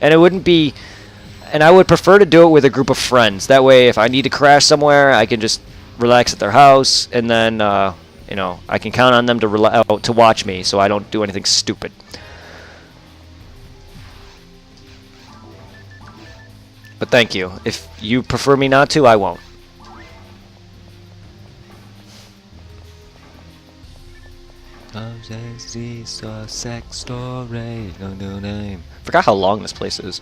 and it wouldn't be. And I would prefer to do it with a group of friends. That way, if I need to crash somewhere, I can just relax at their house, and then you know, I can count on them to watch me, so I don't do anything stupid. But thank you. If you prefer me not to, I won't. Sex story. No name. Forgot how long this place is.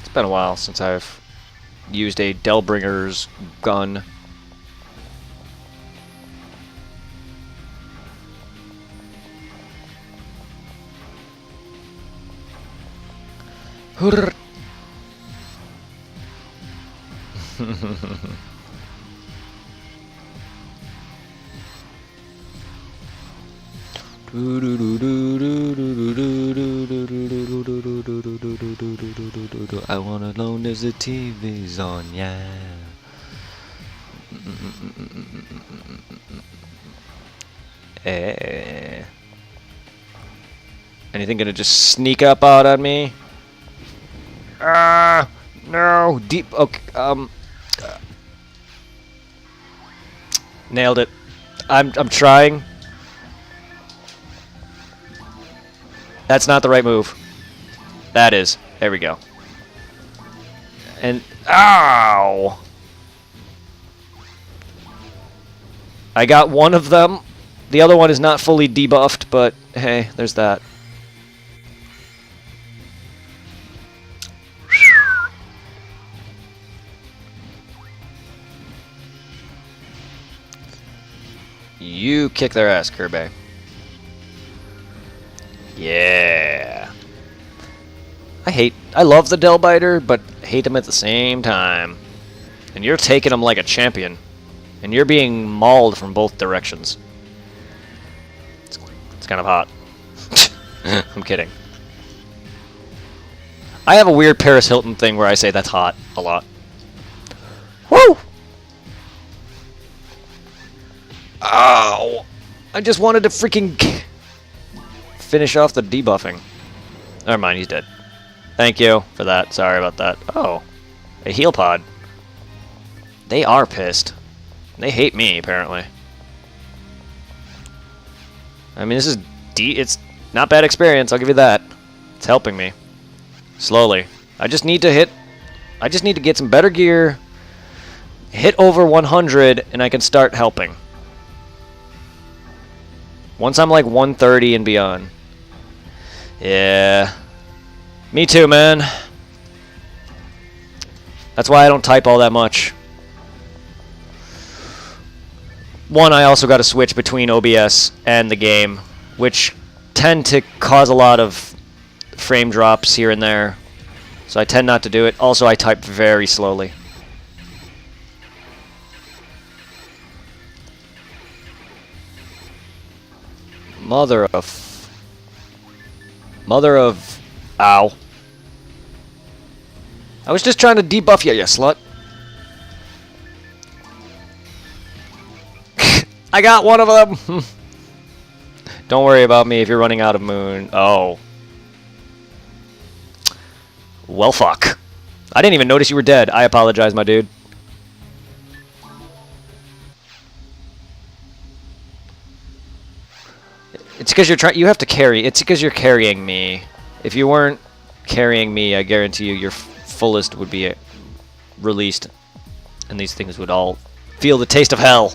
It's been a while since I've used a Delbringer's gun. I wanna know there's the TV's on, yeah. Anything gonna just sneak up out on me? No, deep. Okay, nailed it. I'm trying. That's not the right move. That is. There we go. And ow! I got one of them. The other one is not fully debuffed, but hey, there's that. You kick their ass, Kirby. Yeah. I love the Delbiter, but hate him at the same time. And you're taking him like a champion. And you're being mauled from both directions. It's kind of hot. I'm kidding. I have a weird Paris Hilton thing where I say that's hot a lot. Woo! Ow! I just wanted to freaking finish off the debuffing. Never mind, he's dead. Thank you for that. Sorry about that. Oh, a heal pod. They are pissed. They hate me, apparently. I mean, this is it's not bad experience, I'll give you that. It's helping me. Slowly. I just need to get some better gear, hit over 100, and I can start helping. Once I'm like 130 and beyond. Yeah. Me too, man. That's why I don't type all that much. One, I also got to switch between OBS and the game, which tend to cause a lot of frame drops here and there. So I tend not to do it. Also, I type very slowly. Mother of... Ow. I was just trying to debuff you, you slut. I got one of them! Don't worry about me if you're running out of moon. Oh. Well, fuck. I didn't even notice you were dead. I apologize, my dude. It's because you're trying. You have to carry. It's because you're carrying me. If you weren't carrying me, I guarantee you, your fullest would be released, and these things would all feel the taste of hell.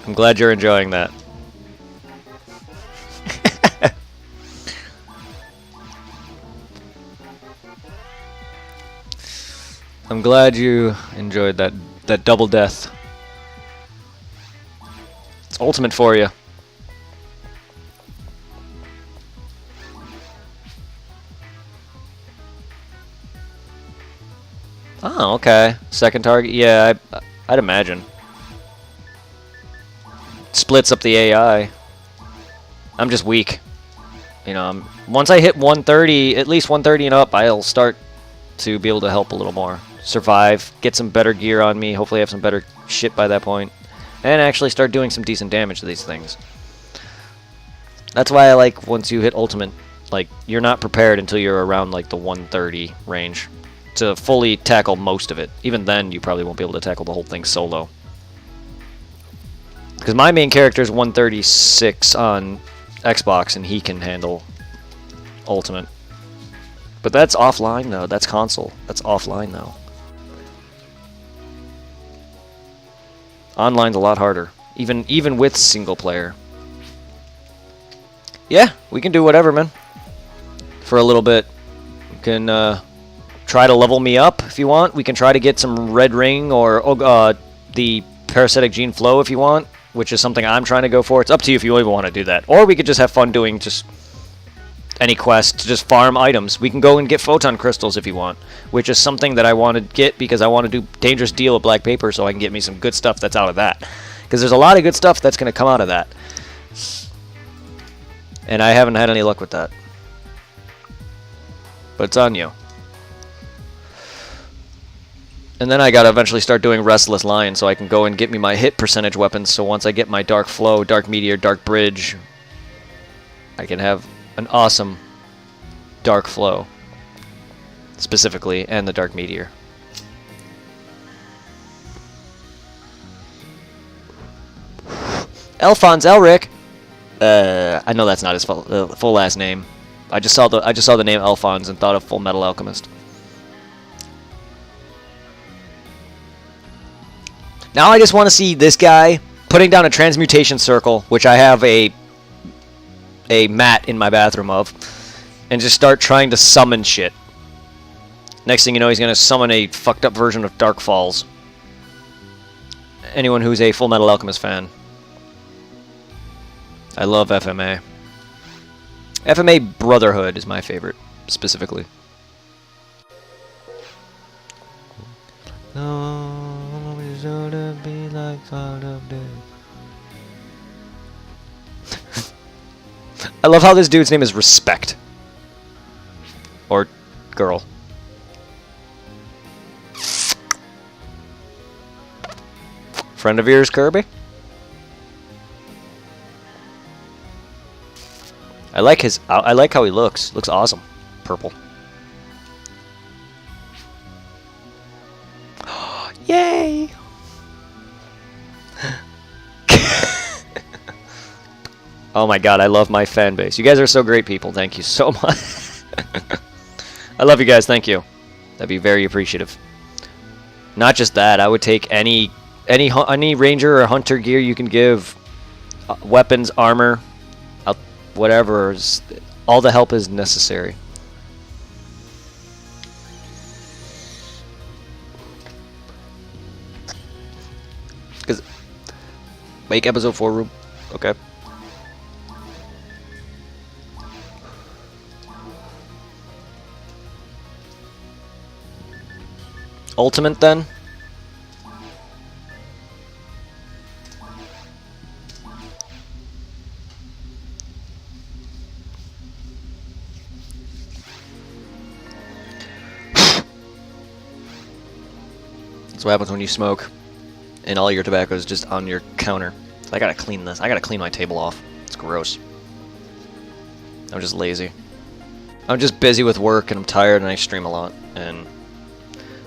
I'm glad you're enjoying that. I'm glad you enjoyed that double death. It's ultimate for you. Oh, okay. Second target. Yeah, I'd imagine. Splits up the AI. I'm just weak. You know, once I hit 130, at least 130 and up, I'll start to be able to help a little more. Survive, get some better gear on me, hopefully have some better shit by that point, and actually start doing some decent damage to these things. That's why I like once you hit ultimate, like, you're not prepared until you're around, like, the 130 range to fully tackle most of it. Even then, you probably won't be able to tackle the whole thing solo. Because my main character is 136 on Xbox, and he can handle ultimate. But that's offline, though. That's console. That's offline, though. Online's a lot harder, even with single player. Yeah, we can do whatever, man. For a little bit, you can try to level me up if you want. We can try to get some red ring or the parasitic gene flow if you want, which is something I'm trying to go for. It's up to you if you even want to do that, or we could just have fun doing just any quest to just farm items. We can go and get photon crystals if you want, which is something that I want to get because I want to do dangerous deal with black paper so I can get me some good stuff that's out of that. Because there's a lot of good stuff that's going to come out of that. And I haven't had any luck with that. But it's on you. And then I gotta eventually start doing Restless Lion so I can go and get me my hit percentage weapons, so once I get my Dark Flow, Dark Meteor, Dark Bridge, I can have an awesome Dark Flow, specifically, and the Dark Meteor. Alphonse Elric. I know that's not his full last name. I just saw the name Alphonse and thought of Full Metal Alchemist. Now I just want to see this guy putting down a transmutation circle, which I have a mat in my bathroom of, and just start trying to summon shit. Next thing you know, he's going to summon a fucked up version of Dark Falls. Anyone who's a Full Metal Alchemist fan. I love FMA. FMA Brotherhood is my favorite, specifically. No, we should be like part of this. I love how this dude's name is Respect. Or girl. Friend of yours, Kirby? I like how he looks. Looks awesome. Purple. Yay! Oh my god, I love my fan base. You guys are so great people. Thank you so much. I love you guys. Thank you. That'd be very appreciative. Not just that, I would take any ranger or hunter gear you can give. Weapons, armor, whatever. All the help is necessary. Because make episode 4 room. Okay. Ultimate then? That's what happens when you smoke and all your tobacco is just on your counter. I gotta clean this. I gotta clean my table off. It's gross. I'm just lazy. I'm just busy with work and I'm tired and I stream a lot. And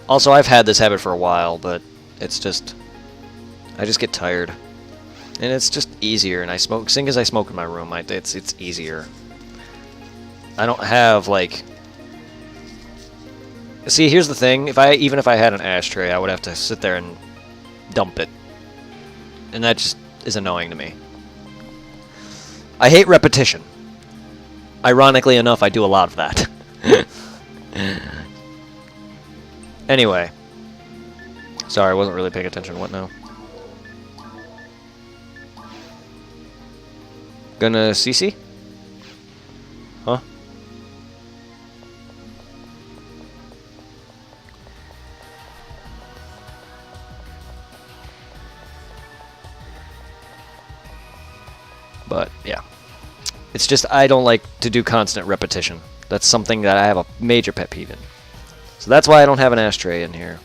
also I've had this habit for a while, but it's just, I just get tired. And it's just easier, and I smoke, seeing as I smoke in my room, it's easier. I don't have, like... See, here's the thing, even if I had an ashtray, I would have to sit there and dump it. And that just is annoying to me. I hate repetition. Ironically enough, I do a lot of that. Anyway. Sorry, I wasn't really paying attention. What now? Gonna CC? Huh? But yeah, it's just I don't like to do constant repetition. That's something that I have a major pet peeve in. So that's why I don't have an ashtray in here.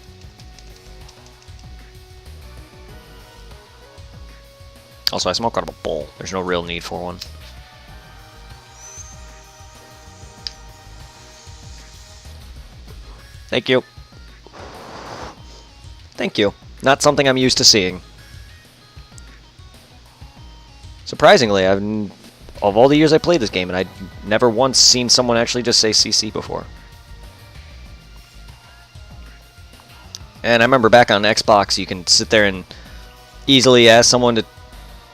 Also, I smoke out of a bowl. There's no real need for one. Thank you. Thank you. Not something I'm used to seeing. Surprisingly, of all the years I played this game, and I'd never once seen someone actually just say CC before. And I remember back on Xbox, you can sit there and easily ask someone to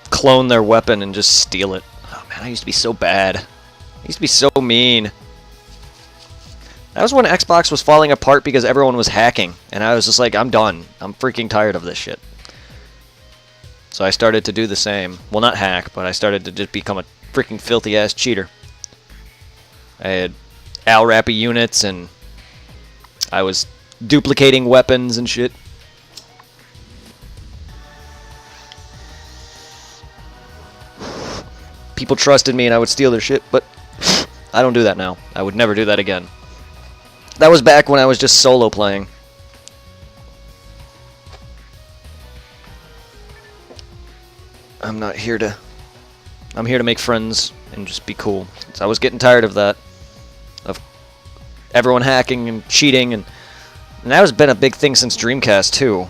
clone their weapon and just steal it. Oh man, I used to be so bad. I used to be so mean. That was when Xbox was falling apart because everyone was hacking, and I was just like, I'm done. I'm freaking tired of this shit. So I started to do the same. Well, not hack, but I started to just become a freaking filthy-ass cheater. I had ALRAPI units, and I was duplicating weapons and shit. People trusted me, and I would steal their shit, but I don't do that now. I would never do that again. That was back when I was just solo playing. I'm here to make friends and just be cool. So I was getting tired of that. Of everyone hacking and cheating, and that has been a big thing since Dreamcast too.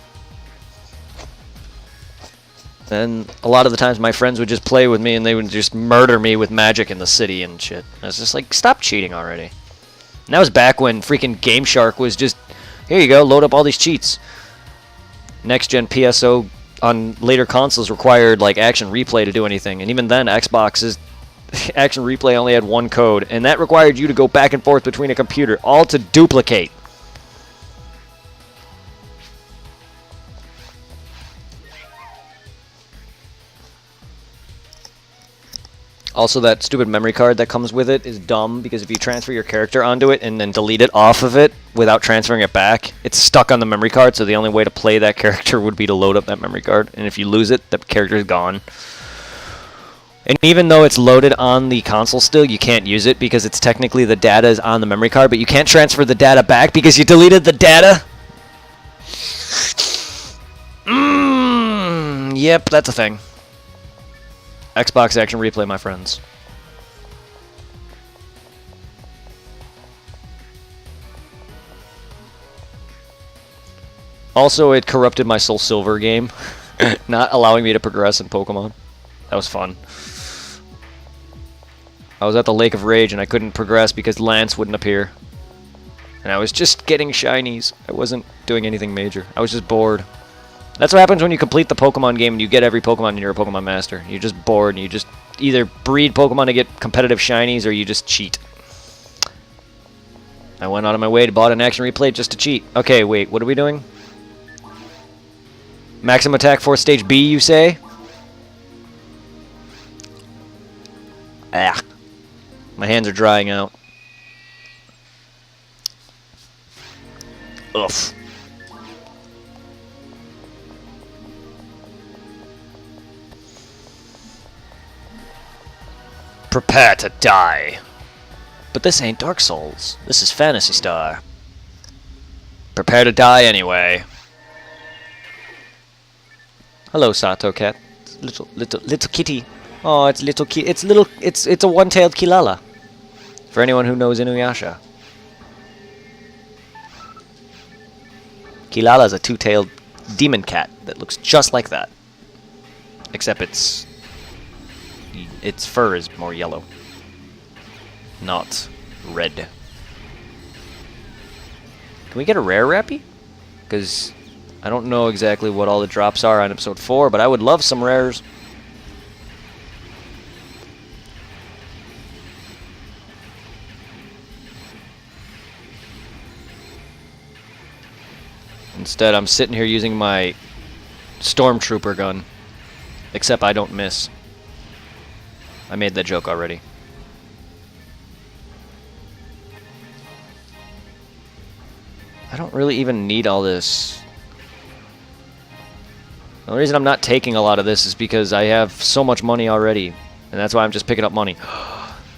And a lot of the times my friends would just play with me and they would just murder me with magic in the city and shit. I was just like, stop cheating already. And that was back when freaking Game Shark was just, here you go, load up all these cheats. Next gen PSO on later consoles required like action replay to do anything, and even then Xbox's action replay only had one code, and that required you to go back and forth between a computer, all to duplicate. Also, that stupid memory card that comes with it is dumb, because if you transfer your character onto it and then delete it off of it without transferring it back, it's stuck on the memory card, so the only way to play that character would be to load up that memory card, and if you lose it, the character is gone. And even though it's loaded on the console still, you can't use it because it's technically the data is on the memory card, but you can't transfer the data back because you deleted the data? Yep, that's a thing. Xbox Action Replay, my friends. Also, it corrupted my Soul Silver game, not allowing me to progress in Pokemon. That was fun. I was at the Lake of Rage and I couldn't progress because Lance wouldn't appear. And I was just getting shinies. I wasn't doing anything major. I was just bored. That's what happens when you complete the Pokemon game and you get every Pokemon and you're a Pokemon Master. You're just bored and you just either breed Pokemon to get competitive shinies or you just cheat. I went out of my way to bought an Action Replay just to cheat. Okay, wait, what are we doing? Maximum attack for stage B, you say? Ah. My hands are drying out. Ugh. Prepare to die. But this ain't Dark Souls. This is Phantasy Star. Prepare to die anyway. Hello, Sato Cat. Little kitty. Oh, it's little ki. It's a one-tailed Kilala. For anyone who knows Inuyasha. Kilala's a two-tailed demon cat that looks just like that. Except its fur is more yellow, not red. Can we get a rare Rappy? Because I don't know exactly what all the drops are on episode 4, but I would love some rares. Instead, I'm sitting here using my Stormtrooper gun, except I don't miss. I made that joke already. I don't really even need all this. The only reason I'm not taking a lot of this is because I have so much money already. And that's why I'm just picking up money.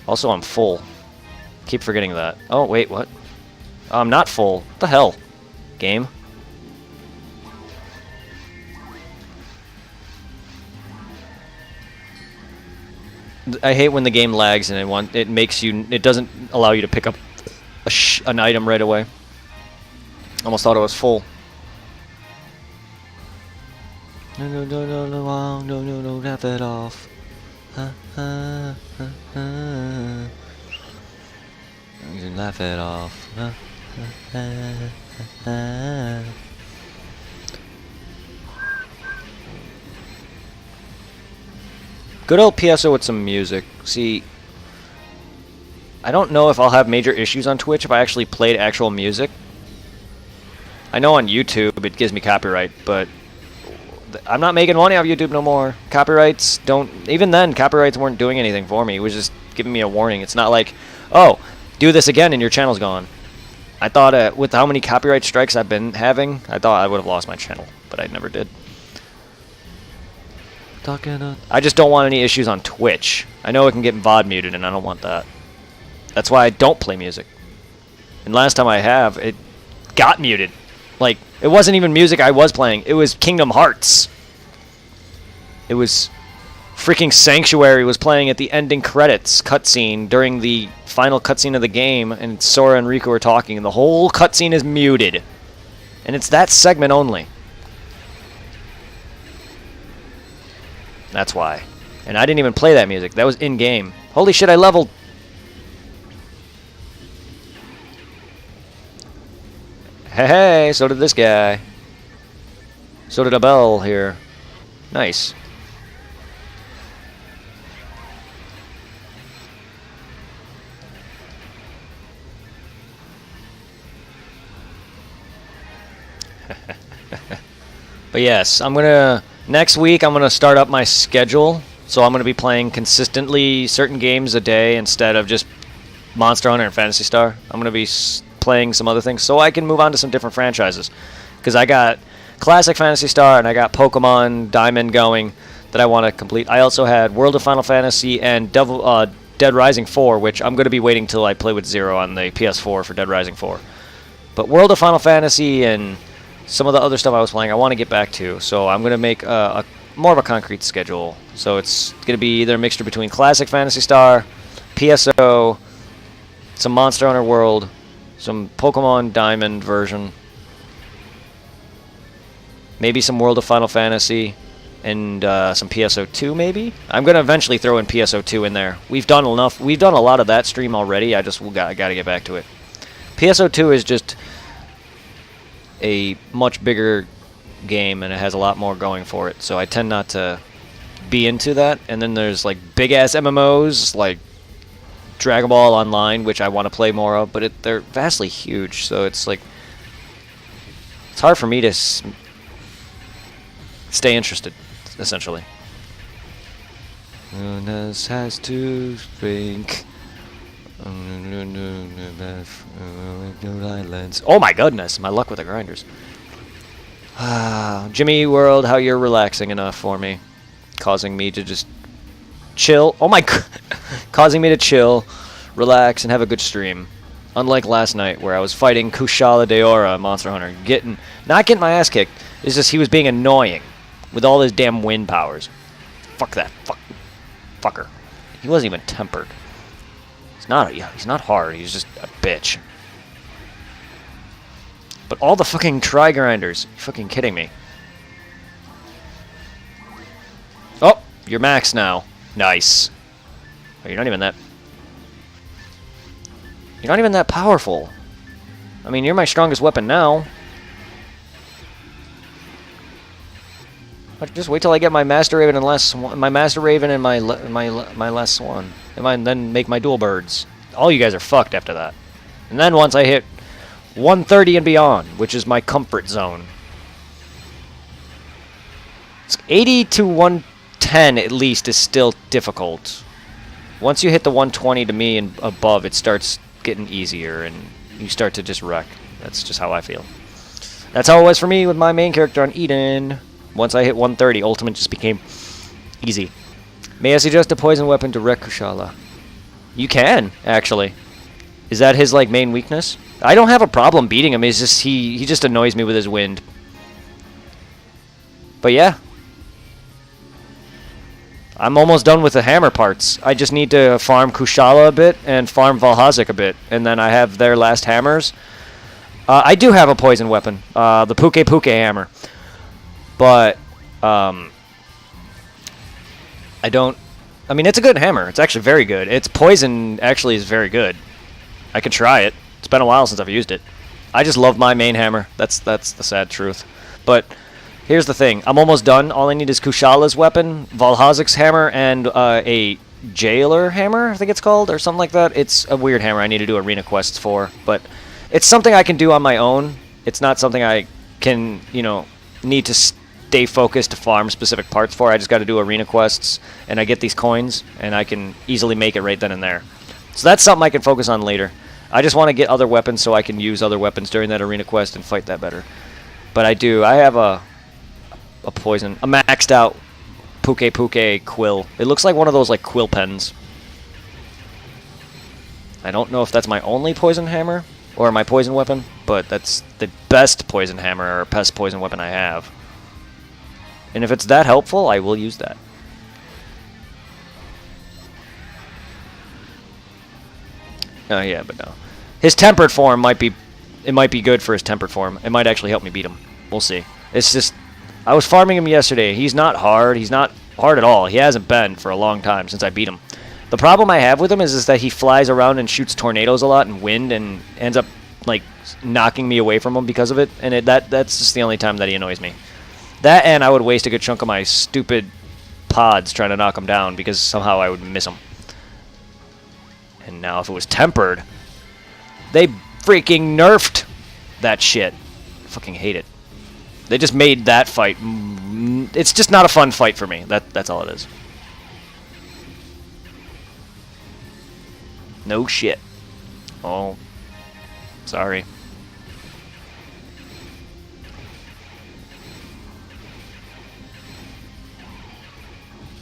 Also, I'm full. Keep forgetting that. Oh, wait, what? I'm not full. What the hell? Game? I hate when the game lags and it makes you. It doesn't allow you to pick up an item right away. Almost thought it was full. No, no, no, no, no, no, no, no, laugh it off. You can laugh it off. Good old PSO with some music. See, I don't know if I'll have major issues on Twitch if I actually played actual music. I know on YouTube it gives me copyright, but I'm not making money off YouTube no more. Copyrights don't... Even then, copyrights weren't doing anything for me. It was just giving me a warning. It's not like, oh, do this again and your channel's gone. I thought with how many copyright strikes I've been having, I thought I would have lost my channel, but I never did. I just don't want any issues on Twitch. I know it can get VOD muted, and I don't want that. That's why I don't play music. And last time I have, it got muted. Like, it wasn't even music I was playing. It was Kingdom Hearts. It was freaking Sanctuary was playing at the ending credits cutscene during the final cutscene of the game, and Sora and Riku are talking, and the whole cutscene is muted. And it's that segment only. That's why. And I didn't even play that music. That was in-game. Holy shit, I leveled. Hey, so did this guy. So did a bell here. Nice. But yes, I'm gonna... Next week, I'm gonna start up my schedule. So I'm gonna be playing consistently certain games a day instead of just Monster Hunter and Phantasy Star. I'm gonna be playing some other things so I can move on to some different franchises. Because I got Classic Phantasy Star and I got Pokemon Diamond going that I want to complete. I also had World of Final Fantasy and Dead Rising 4, which I'm going to be waiting till I play with Zero on the PS4 for Dead Rising 4. But World of Final Fantasy and some of the other stuff I was playing, I want to get back to. So I'm going to make more of a concrete schedule. So it's going to be either a mixture between Classic Phantasy Star, PSO, some Monster Hunter World, some Pokemon Diamond version, maybe some World of Final Fantasy, and some PSO2 maybe. I'm gonna eventually throw in PSO2 in there. We've done enough. We've done a lot of that stream already. I got to get back to it. PSO2 is just a much bigger game and it has a lot more going for it. So I tend not to be into that. And then there's like big ass MMOs like Dragon Ball Online, which I want to play more of, but they're vastly huge, so it's like it's hard for me to stay interested, essentially. Jonas has to think. Oh my goodness, my luck with the grinders. Jimmy World, how you're relaxing enough for me, causing me to just chill. Oh my god. Causing me to chill, relax, and have a good stream. Unlike last night where I was fighting Kushala Daora, Monster Hunter, not getting my ass kicked. It's just he was being annoying with all his damn wind powers. Fuck that. Fucker. He wasn't even tempered. He's not hard. He's just a bitch. But all the fucking tri-grinders. You fucking kidding me? Oh, you're max now. Nice. Oh, you're not even that powerful. I mean, you're my strongest weapon now. But just wait till I get my Master Raven and my Master Raven and my last Swan, and then make my dual birds. All you guys are fucked after that. And then once I hit 130 and beyond, which is my comfort zone, it's 80 to 110 at least is still difficult. Once you hit the 120 to me and above, it starts getting easier, and you start to just wreck. That's just how I feel. That's how it was for me with my main character on Eden. Once I hit 130, Ultimate just became easy. May I suggest a poison weapon to wreck Kushala? You can, actually. Is that his like main weakness? I don't have a problem beating him. It's just he just annoys me with his wind. But yeah. I'm almost done with the hammer parts. I just need to farm Kushala a bit and farm Valhazic a bit. And then I have their last hammers. I do have a poison weapon. The Puke Puke hammer. But, I don't... I mean, it's a good hammer. It's actually very good. Its poison actually is very good. I could try it. It's been a while since I've used it. I just love my main hammer. That's the sad truth. But here's the thing. I'm almost done. All I need is Kushala's weapon, Valhazic's hammer, and a Jailer hammer, I think it's called, or something like that. It's a weird hammer I need to do arena quests for. But it's something I can do on my own. It's not something I can, you know, need to stay focused to farm specific parts for. I just got to do arena quests, and I get these coins, and I can easily make it right then and there. So that's something I can focus on later. I just want to get other weapons so I can use other weapons during that arena quest and fight that better. But I do. I have a poison, a maxed out Puke Puke quill. It looks like one of those like quill pens. I don't know if that's my only poison hammer or my poison weapon, but that's the best poison hammer or best poison weapon I have. And if it's that helpful, I will use that. Oh yeah, but no. His tempered form might be good for his tempered form. It might actually help me beat him. We'll see. It's just I was farming him yesterday. He's not hard. He's not hard at all. He hasn't been for a long time since I beat him. The problem I have with him is that he flies around and shoots tornadoes a lot and wind and ends up like knocking me away from him because of it. And that's just the only time that he annoys me. That and I would waste a good chunk of my stupid pods trying to knock him down because somehow I would miss him. And now if it was tempered, they freaking nerfed that shit. I fucking hate it. They just made that fight. It's just not a fun fight for me. That's all it is. No shit. Oh. Sorry.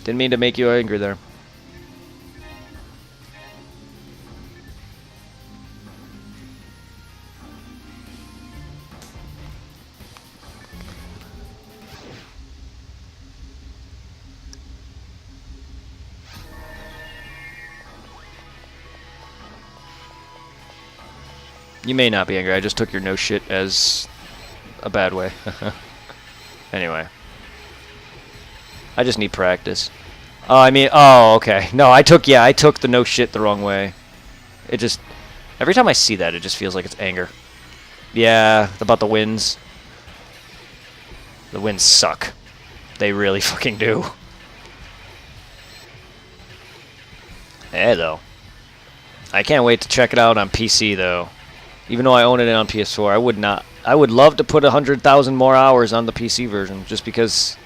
Didn't mean to make you angry there. You may not be angry. I just took your no shit as a bad way. Anyway. I just need practice. Oh, I mean, oh, okay. No, I took the no shit the wrong way. It just, every time I see that, it just feels like it's anger. Yeah, about the wins. The wins suck. They really fucking do. Hey, though. I can't wait to check it out on PC, though. Even though I own it on PS4, I would not. I would love to put 100,000 more hours on the PC version, just because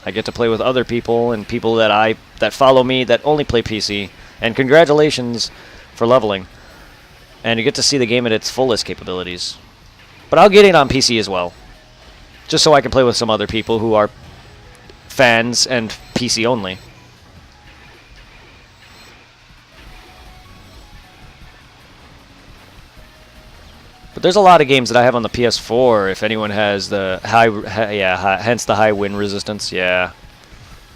I get to play with other people and people that follow me that only play PC. And congratulations for leveling. And you get to see the game at its fullest capabilities. But I'll get it on PC as well, just so I can play with some other people who are fans and PC only. But there's a lot of games that I have on the PS4. If anyone has the hence the high win resistance, yeah.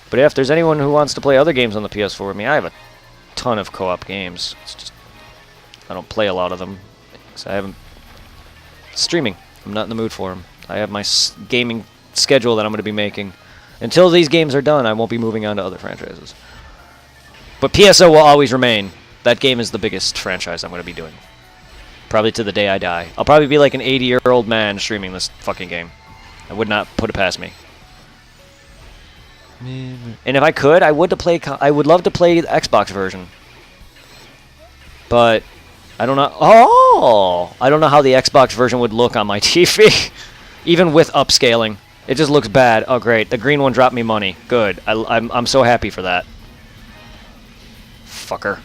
But if there's anyone who wants to play other games on the PS4 with me, I have a ton of co-op games. It's just I don't play a lot of them because I haven't streaming. I'm not in the mood for them. I have my gaming schedule that I'm going to be making. Until these games are done, I won't be moving on to other franchises. But PSO will always remain. That game is the biggest franchise I'm going to be doing. Probably to the day I die. I'll probably be like an 80-year-old man streaming this fucking game. I would not put it past me. And if I could, I would love to play the Xbox version. But I don't know. Oh, I don't know how the Xbox version would look on my TV, even with upscaling. It just looks bad. Oh, great. The green one dropped me money. Good. I'm so happy for that. Fucker.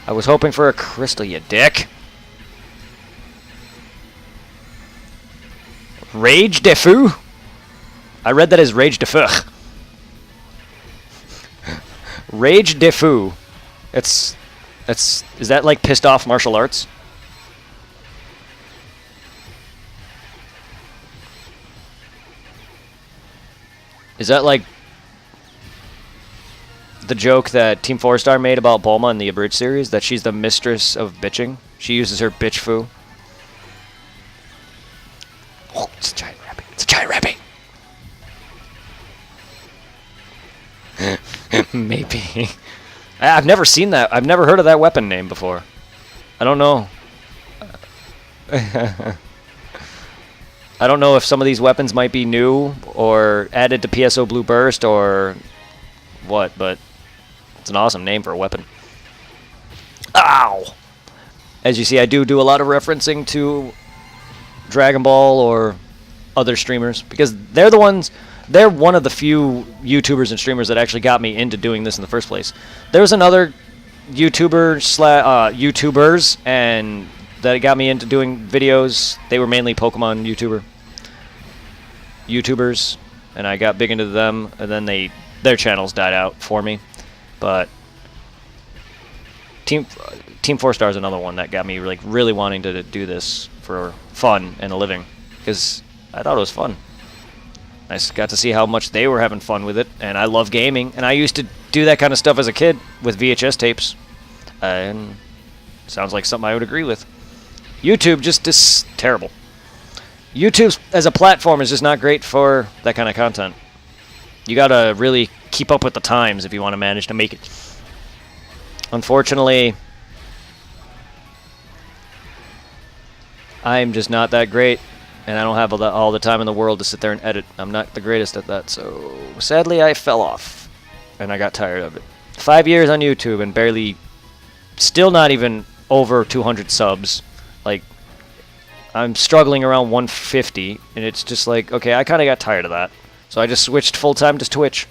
I was hoping for a crystal, you dick. Rage de fou? I read that as rage de feu. Rage de Fou. Is that like pissed off martial arts? Is that like the joke that Team 4-Star made about Bulma in the Abridged series? That she's the mistress of bitching? She uses her bitch foo. Oh, it's a giant rabbit. It's a giant rabbit! Maybe. I've never seen that. I've never heard of that weapon name before. I don't know. I don't know if some of these weapons might be new or added to PSO Blue Burst or what, but it's an awesome name for a weapon. Ow! As you see, I do a lot of referencing to Dragon Ball or other streamers because they're one of the few YouTubers and streamers that actually got me into doing this in the first place. There was another YouTubers and that got me into doing videos. They were mainly Pokemon YouTubers, and I got big into them, and then their channels died out for me. But Team 4-Star is another one that got me really wanting to do this for fun and a living because I thought it was fun. I got to see how much they were having fun with it, and I love gaming, and I used to do that kind of stuff as a kid with VHS tapes, and sounds like something I would agree with. YouTube just is terrible. YouTube as a platform is just not great for that kind of content. You gotta really keep up with the times if you want to manage to make it. Unfortunately, I'm just not that great, and I don't have all the time in the world to sit there and edit. I'm not the greatest at that, so sadly I fell off, and I got tired of it. 5 years on YouTube and still not even over 200 subs. Like, I'm struggling around 150, and it's just like, okay, I kind of got tired of that. So I just switched full-time to Twitch.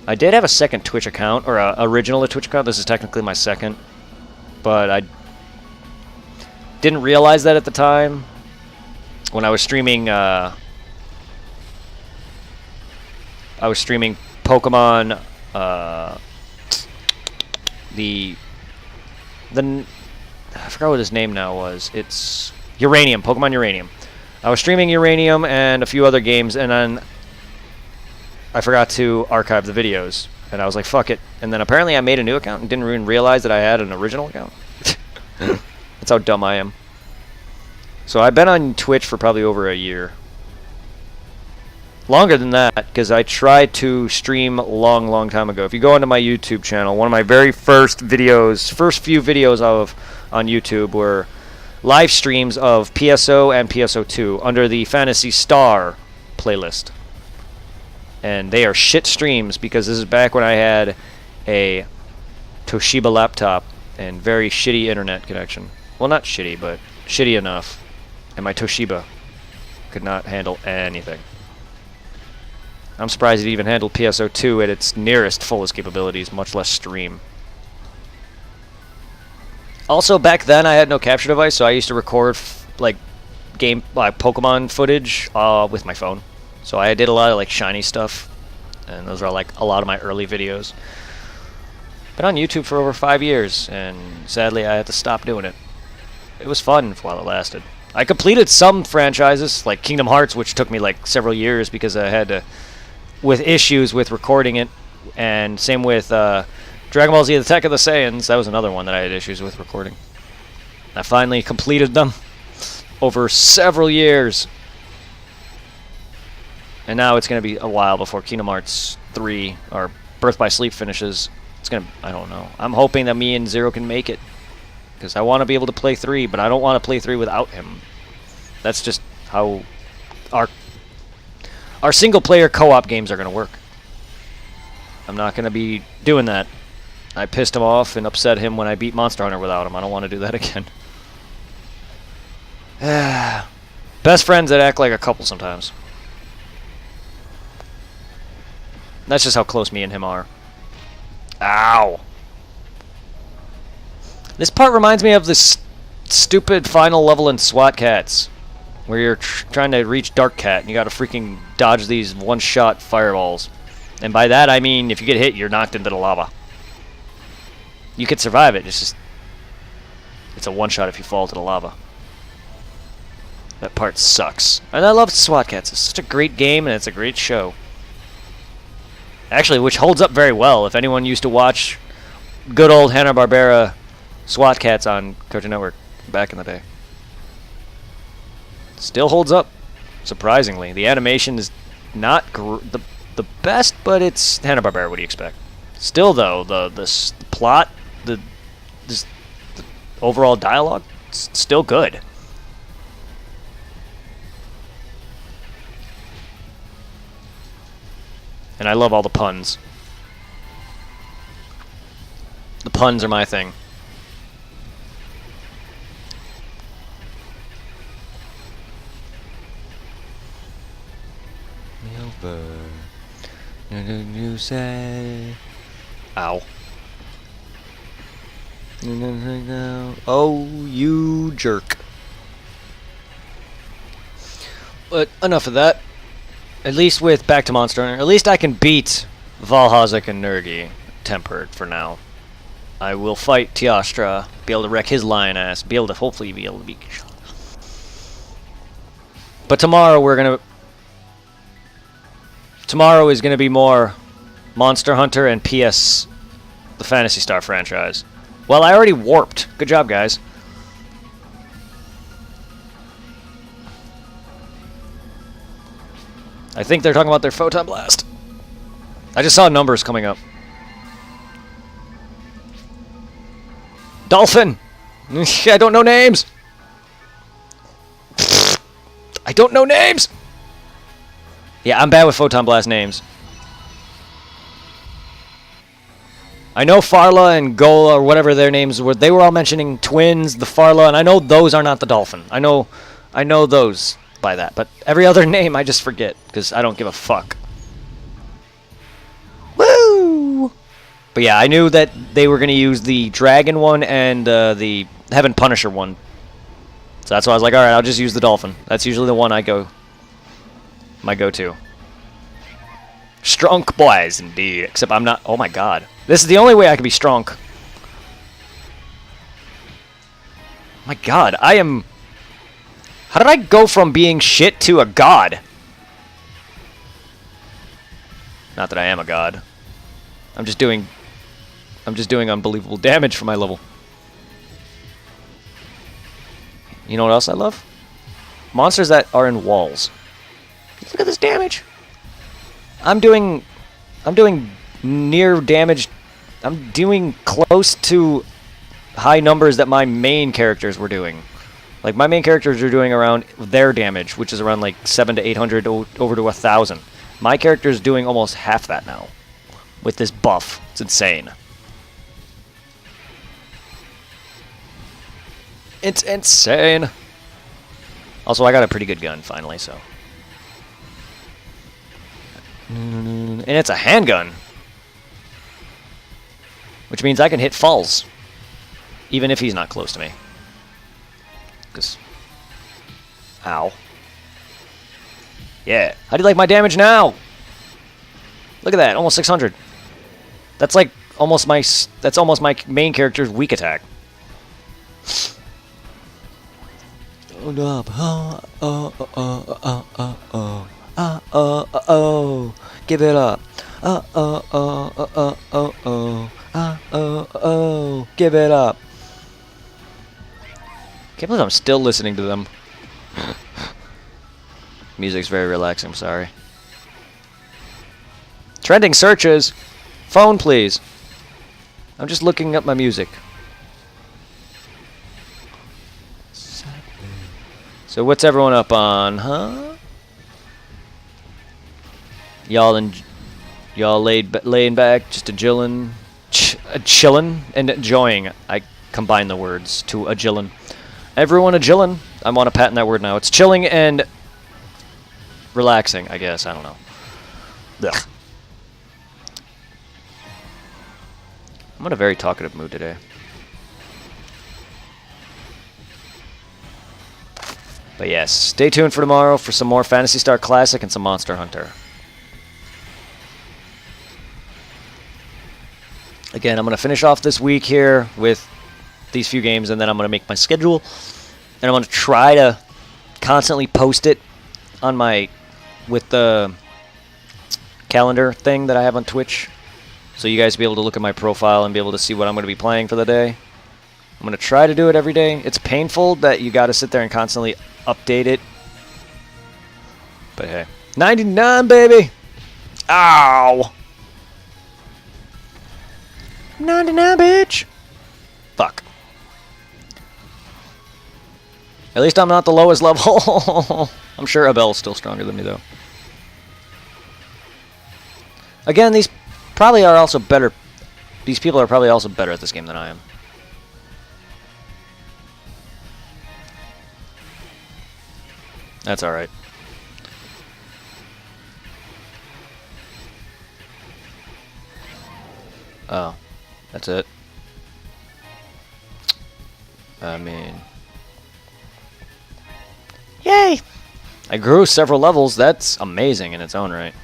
I did have a second Twitch account, or a original Twitch account. This is technically my second, but I didn't realize that at the time when I was streaming. Pokemon. I forgot what his name now was. It's Uranium, Pokemon Uranium. I was streaming Uranium and a few other games, and then I forgot to archive the videos. And I was like, fuck it. And then apparently I made a new account and didn't even realize that I had an original account. That's how dumb I am. So I've been on Twitch for probably over a year. Longer than that, because I tried to stream long time ago. If you go onto my YouTube channel, one of my very first few videos on YouTube were live streams of PSO and PSO2 under the Phantasy Star playlist. And they are shit streams because this is back when I had a Toshiba laptop and very shitty internet connection. Well, not shitty, but shitty enough. And my Toshiba could not handle anything. I'm surprised it even handled PSO2 at its nearest fullest capabilities, much less stream. Also, back then I had no capture device, so I used to record Pokemon footage with my phone. So I did a lot of shiny stuff, and those are a lot of my early videos. Been on YouTube for over 5 years, and sadly I had to stop doing it. It was fun while it lasted. I completed some franchises, like Kingdom Hearts, which took me several years because I had to, with issues with recording it, and same with Dragon Ball Z: The Attack of the Saiyans. That was another one that I had issues with recording. I finally completed them over several years. And now it's going to be a while before Kingdom Hearts 3 or Birth by Sleep finishes. It's going to, I don't know. I'm hoping that me and Zero can make it. Because I want to be able to play 3, but I don't want to play 3 without him. That's just how our single-player co-op games are going to work. I'm not going to be doing that. I pissed him off and upset him when I beat Monster Hunter without him. I don't want to do that again. Best friends that act like a couple sometimes. That's just how close me and him are. Ow! This part reminds me of this stupid final level in SWAT Cats, where you're trying to reach Dark Cat and you gotta freaking dodge these one-shot fireballs. And by that, I mean if you get hit, you're knocked into the lava. You could survive it. It's a one-shot if you fall to the lava. That part sucks. And I love SWAT Cats. It's such a great game, and it's a great show. Actually, which holds up very well. If anyone used to watch good old Hanna-Barbera SWAT Cats on Cartoon Network back in the day. Still holds up, surprisingly. The animation is not the best, but it's Hanna-Barbera. What do you expect? Still, though, the plot, the overall dialogue, it's still good. And I love all the puns. The puns are my thing. You say, ow. Oh, you jerk. But enough of that. At least with Back to Monster Hunter, at least I can beat Valhazic and Nergi tempered for now. I will fight Teostra, be able to wreck his lion ass, hopefully be able to beat. But tomorrow tomorrow is gonna be more Monster Hunter and PS, the Phantasy Star franchise. Well, I already warped. Good job, guys. I think they're talking about their Photon Blast. I just saw numbers coming up. Dolphin! I don't know names! I don't know names! Yeah, I'm bad with Photon Blast names. I know Farla and Gola, or whatever their names were. They were all mentioning twins, the Farla, and I know those are not the dolphin. I know those by that, but every other name I just forget because I don't give a fuck. Woo! But yeah, I knew that they were going to use the dragon one and the Heaven Punisher one. So that's why I was like, all right, I'll just use the dolphin. That's usually the one my go-to. Strong boys, indeed. Except I'm not. Oh my god, this is the only way I can be strong. My god, I am. How did I go from being shit to a god? Not that I am a god. I'm just doing unbelievable damage for my level. You know what else I love? Monsters that are in walls. Look at this damage. I'm doing near damage. I'm doing close to high numbers that my main characters were doing. Like, my main characters are doing around their damage, which is around like 700 to 800 over to 1,000. My character is doing almost half that now with this buff. It's insane. It's insane. Also, I got a pretty good gun finally, so. And it's a handgun, which means I can hit falls, even if he's not close to me. Ow. Yeah. How do you like my damage now? Look at that, almost 600. That's like almost my. That's almost my main character's weak attack. Give it up. Give it up. Can't believe I'm still listening to them. Music's very relaxing, I'm sorry. Trending searches. Phone, please. I'm just looking up my music. So what's everyone up on, huh? Y'all laying back, just chillin' and enjoying. I combine the words to a chillin'. Everyone a chillin'. I want to patent that word now. It's chilling and relaxing, I guess. I don't know. Ugh. I'm in a very talkative mood today. But yes, stay tuned for tomorrow for some more Phantasy Star Classic and some Monster Hunter. Again, I'm going to finish off this week here with these few games, and then I'm going to make my schedule. And I'm going to try to constantly post it on my, with the calendar thing that I have on Twitch. So you guys be able to look at my profile and be able to see what I'm going to be playing for the day. I'm going to try to do it every day. It's painful that you got to sit there and constantly update it. But hey. 99, baby! Ow! 99, bitch! Fuck. At least I'm not the lowest level. I'm sure Abel's still stronger than me, though. Again, these probably are also better. These people are probably also better at this game than I am. That's alright. Oh, that's it. I mean... Yay! I grew several levels. That's amazing in its own right.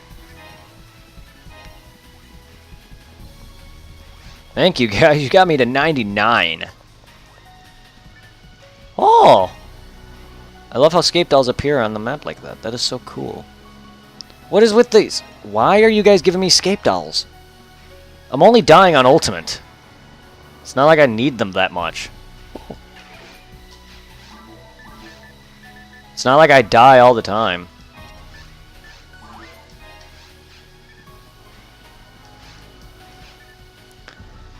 Thank you, guys. You got me to 99. Oh! I love how scape dolls appear on the map like that. That is so cool. What is with these? Why are you guys giving me scape dolls? I'm only dying on ultimate. It's not like I need them that much. It's not like I die all the time.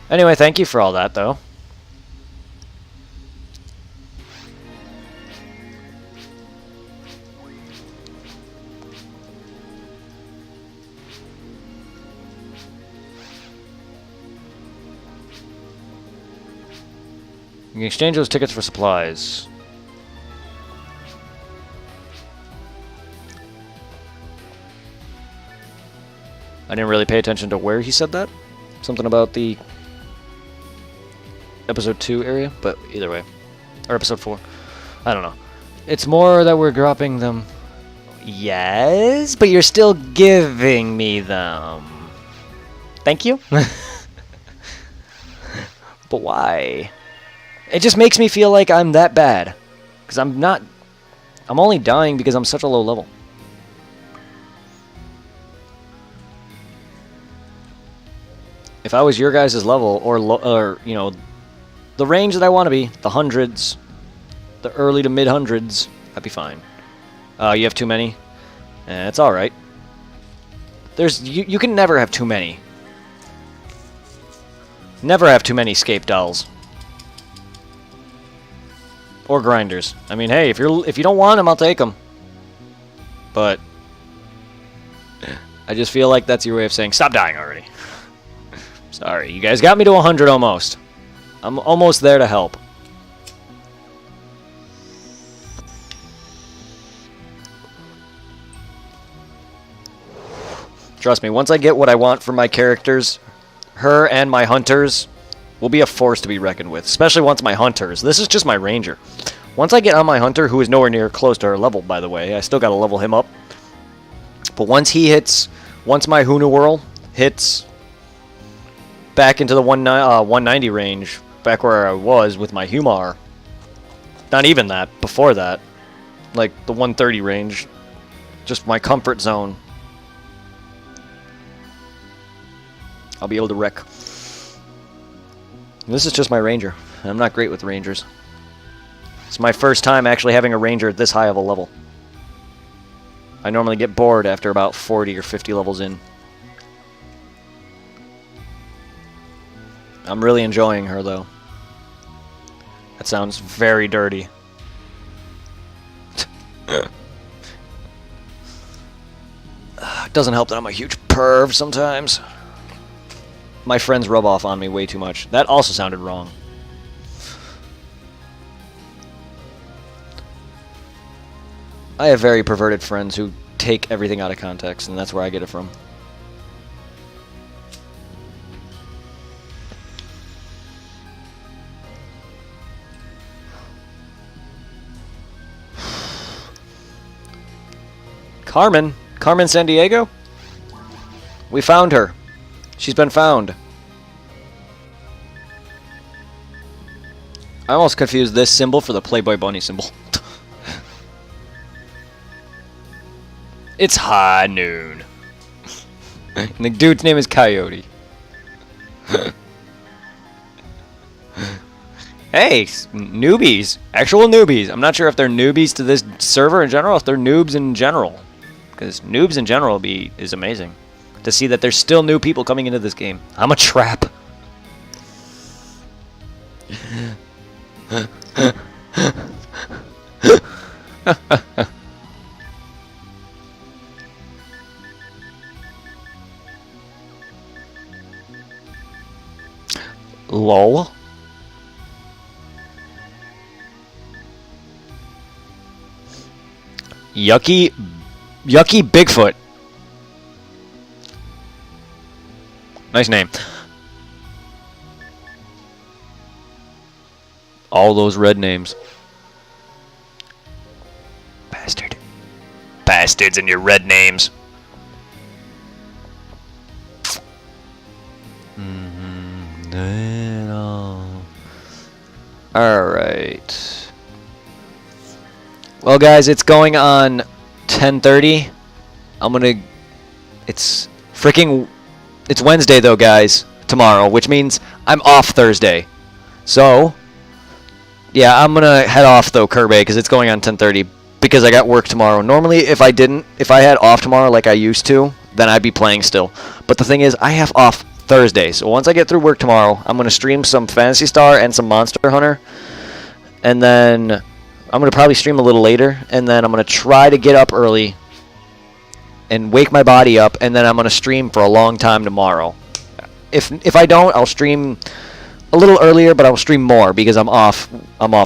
Anyway, thank you for all that, though. You can exchange those tickets for supplies. I didn't really pay attention to where he said that. Something about the episode 2 area, but either way. Or episode 4. I don't know. It's more that we're dropping them. Yes, but you're still giving me them. Thank you. But why? It just makes me feel like I'm that bad. Because I'm not... I'm only dying because I'm such a low level. If I was your guys' level, or you know, the range that I want to be, the hundreds, the early to mid-hundreds, I'd be fine. You have too many? It's alright. You can never have too many. Never have too many scape dolls. Or grinders. I mean, hey, if you don't want them, I'll take them. But I just feel like that's your way of saying, stop dying already. Sorry, you guys got me to 100 almost. I'm almost there to help. Trust me, once I get what I want from my characters, her and my hunters will be a force to be reckoned with. Especially once my hunters. This is just my ranger. Once I get on my hunter, who is nowhere near close to her level, by the way, I still got to level him up. But once my Huna Whirl hits back into the 190 range, back where I was with my Humar. Not even that, before that. Like the 130 range. Just my comfort zone. I'll be able to wreck. This is just my ranger. I'm not great with rangers. It's my first time actually having a ranger at this high of a level. I normally get bored after about 40 or 50 levels in. I'm really enjoying her, though. That sounds very dirty. It doesn't help that I'm a huge perv sometimes. My friends rub off on me way too much. That also sounded wrong. I have very perverted friends who take everything out of context, and that's where I get it from. Carmen San Diego? We found her. She's been found. I almost confused this symbol for the Playboy Bunny symbol. It's high noon. And the dude's name is Coyote. Hey, newbies. Actual newbies. I'm not sure if they're newbies to this server in general, if they're noobs in general. Because noobs in general is amazing. To see that there's still new people coming into this game. I'm a trap. Lol. Yucky Bigfoot. Nice name. All those red names. Bastard. Bastards and your red names. Alright. Well, guys, it's going on 10:30. It's Wednesday, though, guys, tomorrow, which means I'm off Thursday. So, yeah, I'm going to head off, though, Kirby, because it's going on 10:30, because I got work tomorrow. Normally, if I had off tomorrow like I used to, then I'd be playing still. But the thing is, I have off Thursday. So once I get through work tomorrow, I'm going to stream some Phantasy Star and some Monster Hunter. And then I'm going to probably stream a little later. And then I'm going to try to get up early and wake my body up. And then I'm going to stream for a long time tomorrow. If I don't, I'll stream a little earlier, but I'll stream more because I'm off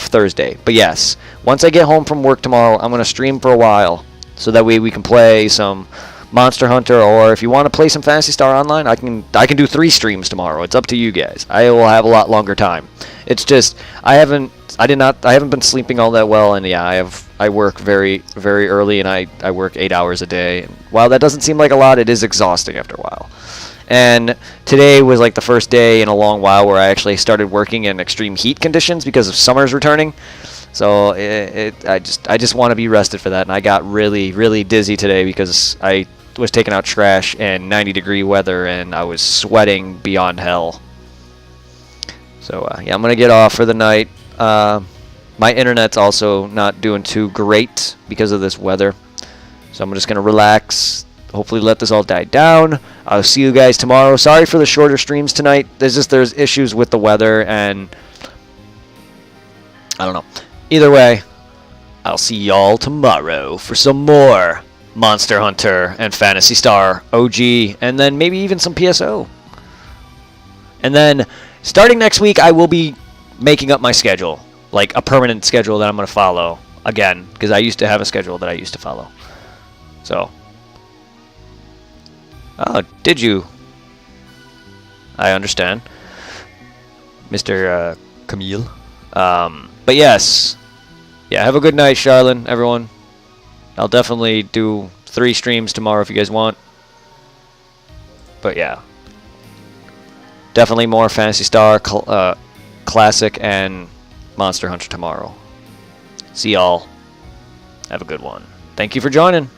Thursday. But yes, once I get home from work tomorrow, I'm going to stream for a while. So that way we can play some Monster Hunter, or if you want to play some Phantasy Star Online, I can do 3 streams tomorrow. It's up to you guys. I will have a lot longer time. It's just I haven't been sleeping all that well, and yeah, I work very, very early, and I work 8 hours a day. And while that doesn't seem like a lot, it is exhausting after a while. And today was like the first day in a long while where I actually started working in extreme heat conditions because of summer's returning. So I just want to be rested for that, and I got really, really dizzy today because I was taking out trash in 90-degree weather, and I was sweating beyond hell. So yeah, I'm gonna get off for the night. My internet's also not doing too great because of this weather, so I'm just gonna relax. Hopefully, let this all die down. I'll see you guys tomorrow. Sorry for the shorter streams tonight. There's issues with the weather, and I don't know. Either way, I'll see y'all tomorrow for some more Monster Hunter and Phantasy Star OG, and then maybe even some PSO. And then, starting next week, I will be making up my schedule, like a permanent schedule that I'm going to follow again, because I used to have a schedule that I used to follow. So, oh, did you? I understand, Mr. Camille. But yes, yeah, have a good night, Charlene, everyone. I'll definitely do 3 streams tomorrow if you guys want. But yeah, definitely more Phantasy Star, Classic, and Monster Hunter tomorrow. See y'all. Have a good one. Thank you for joining.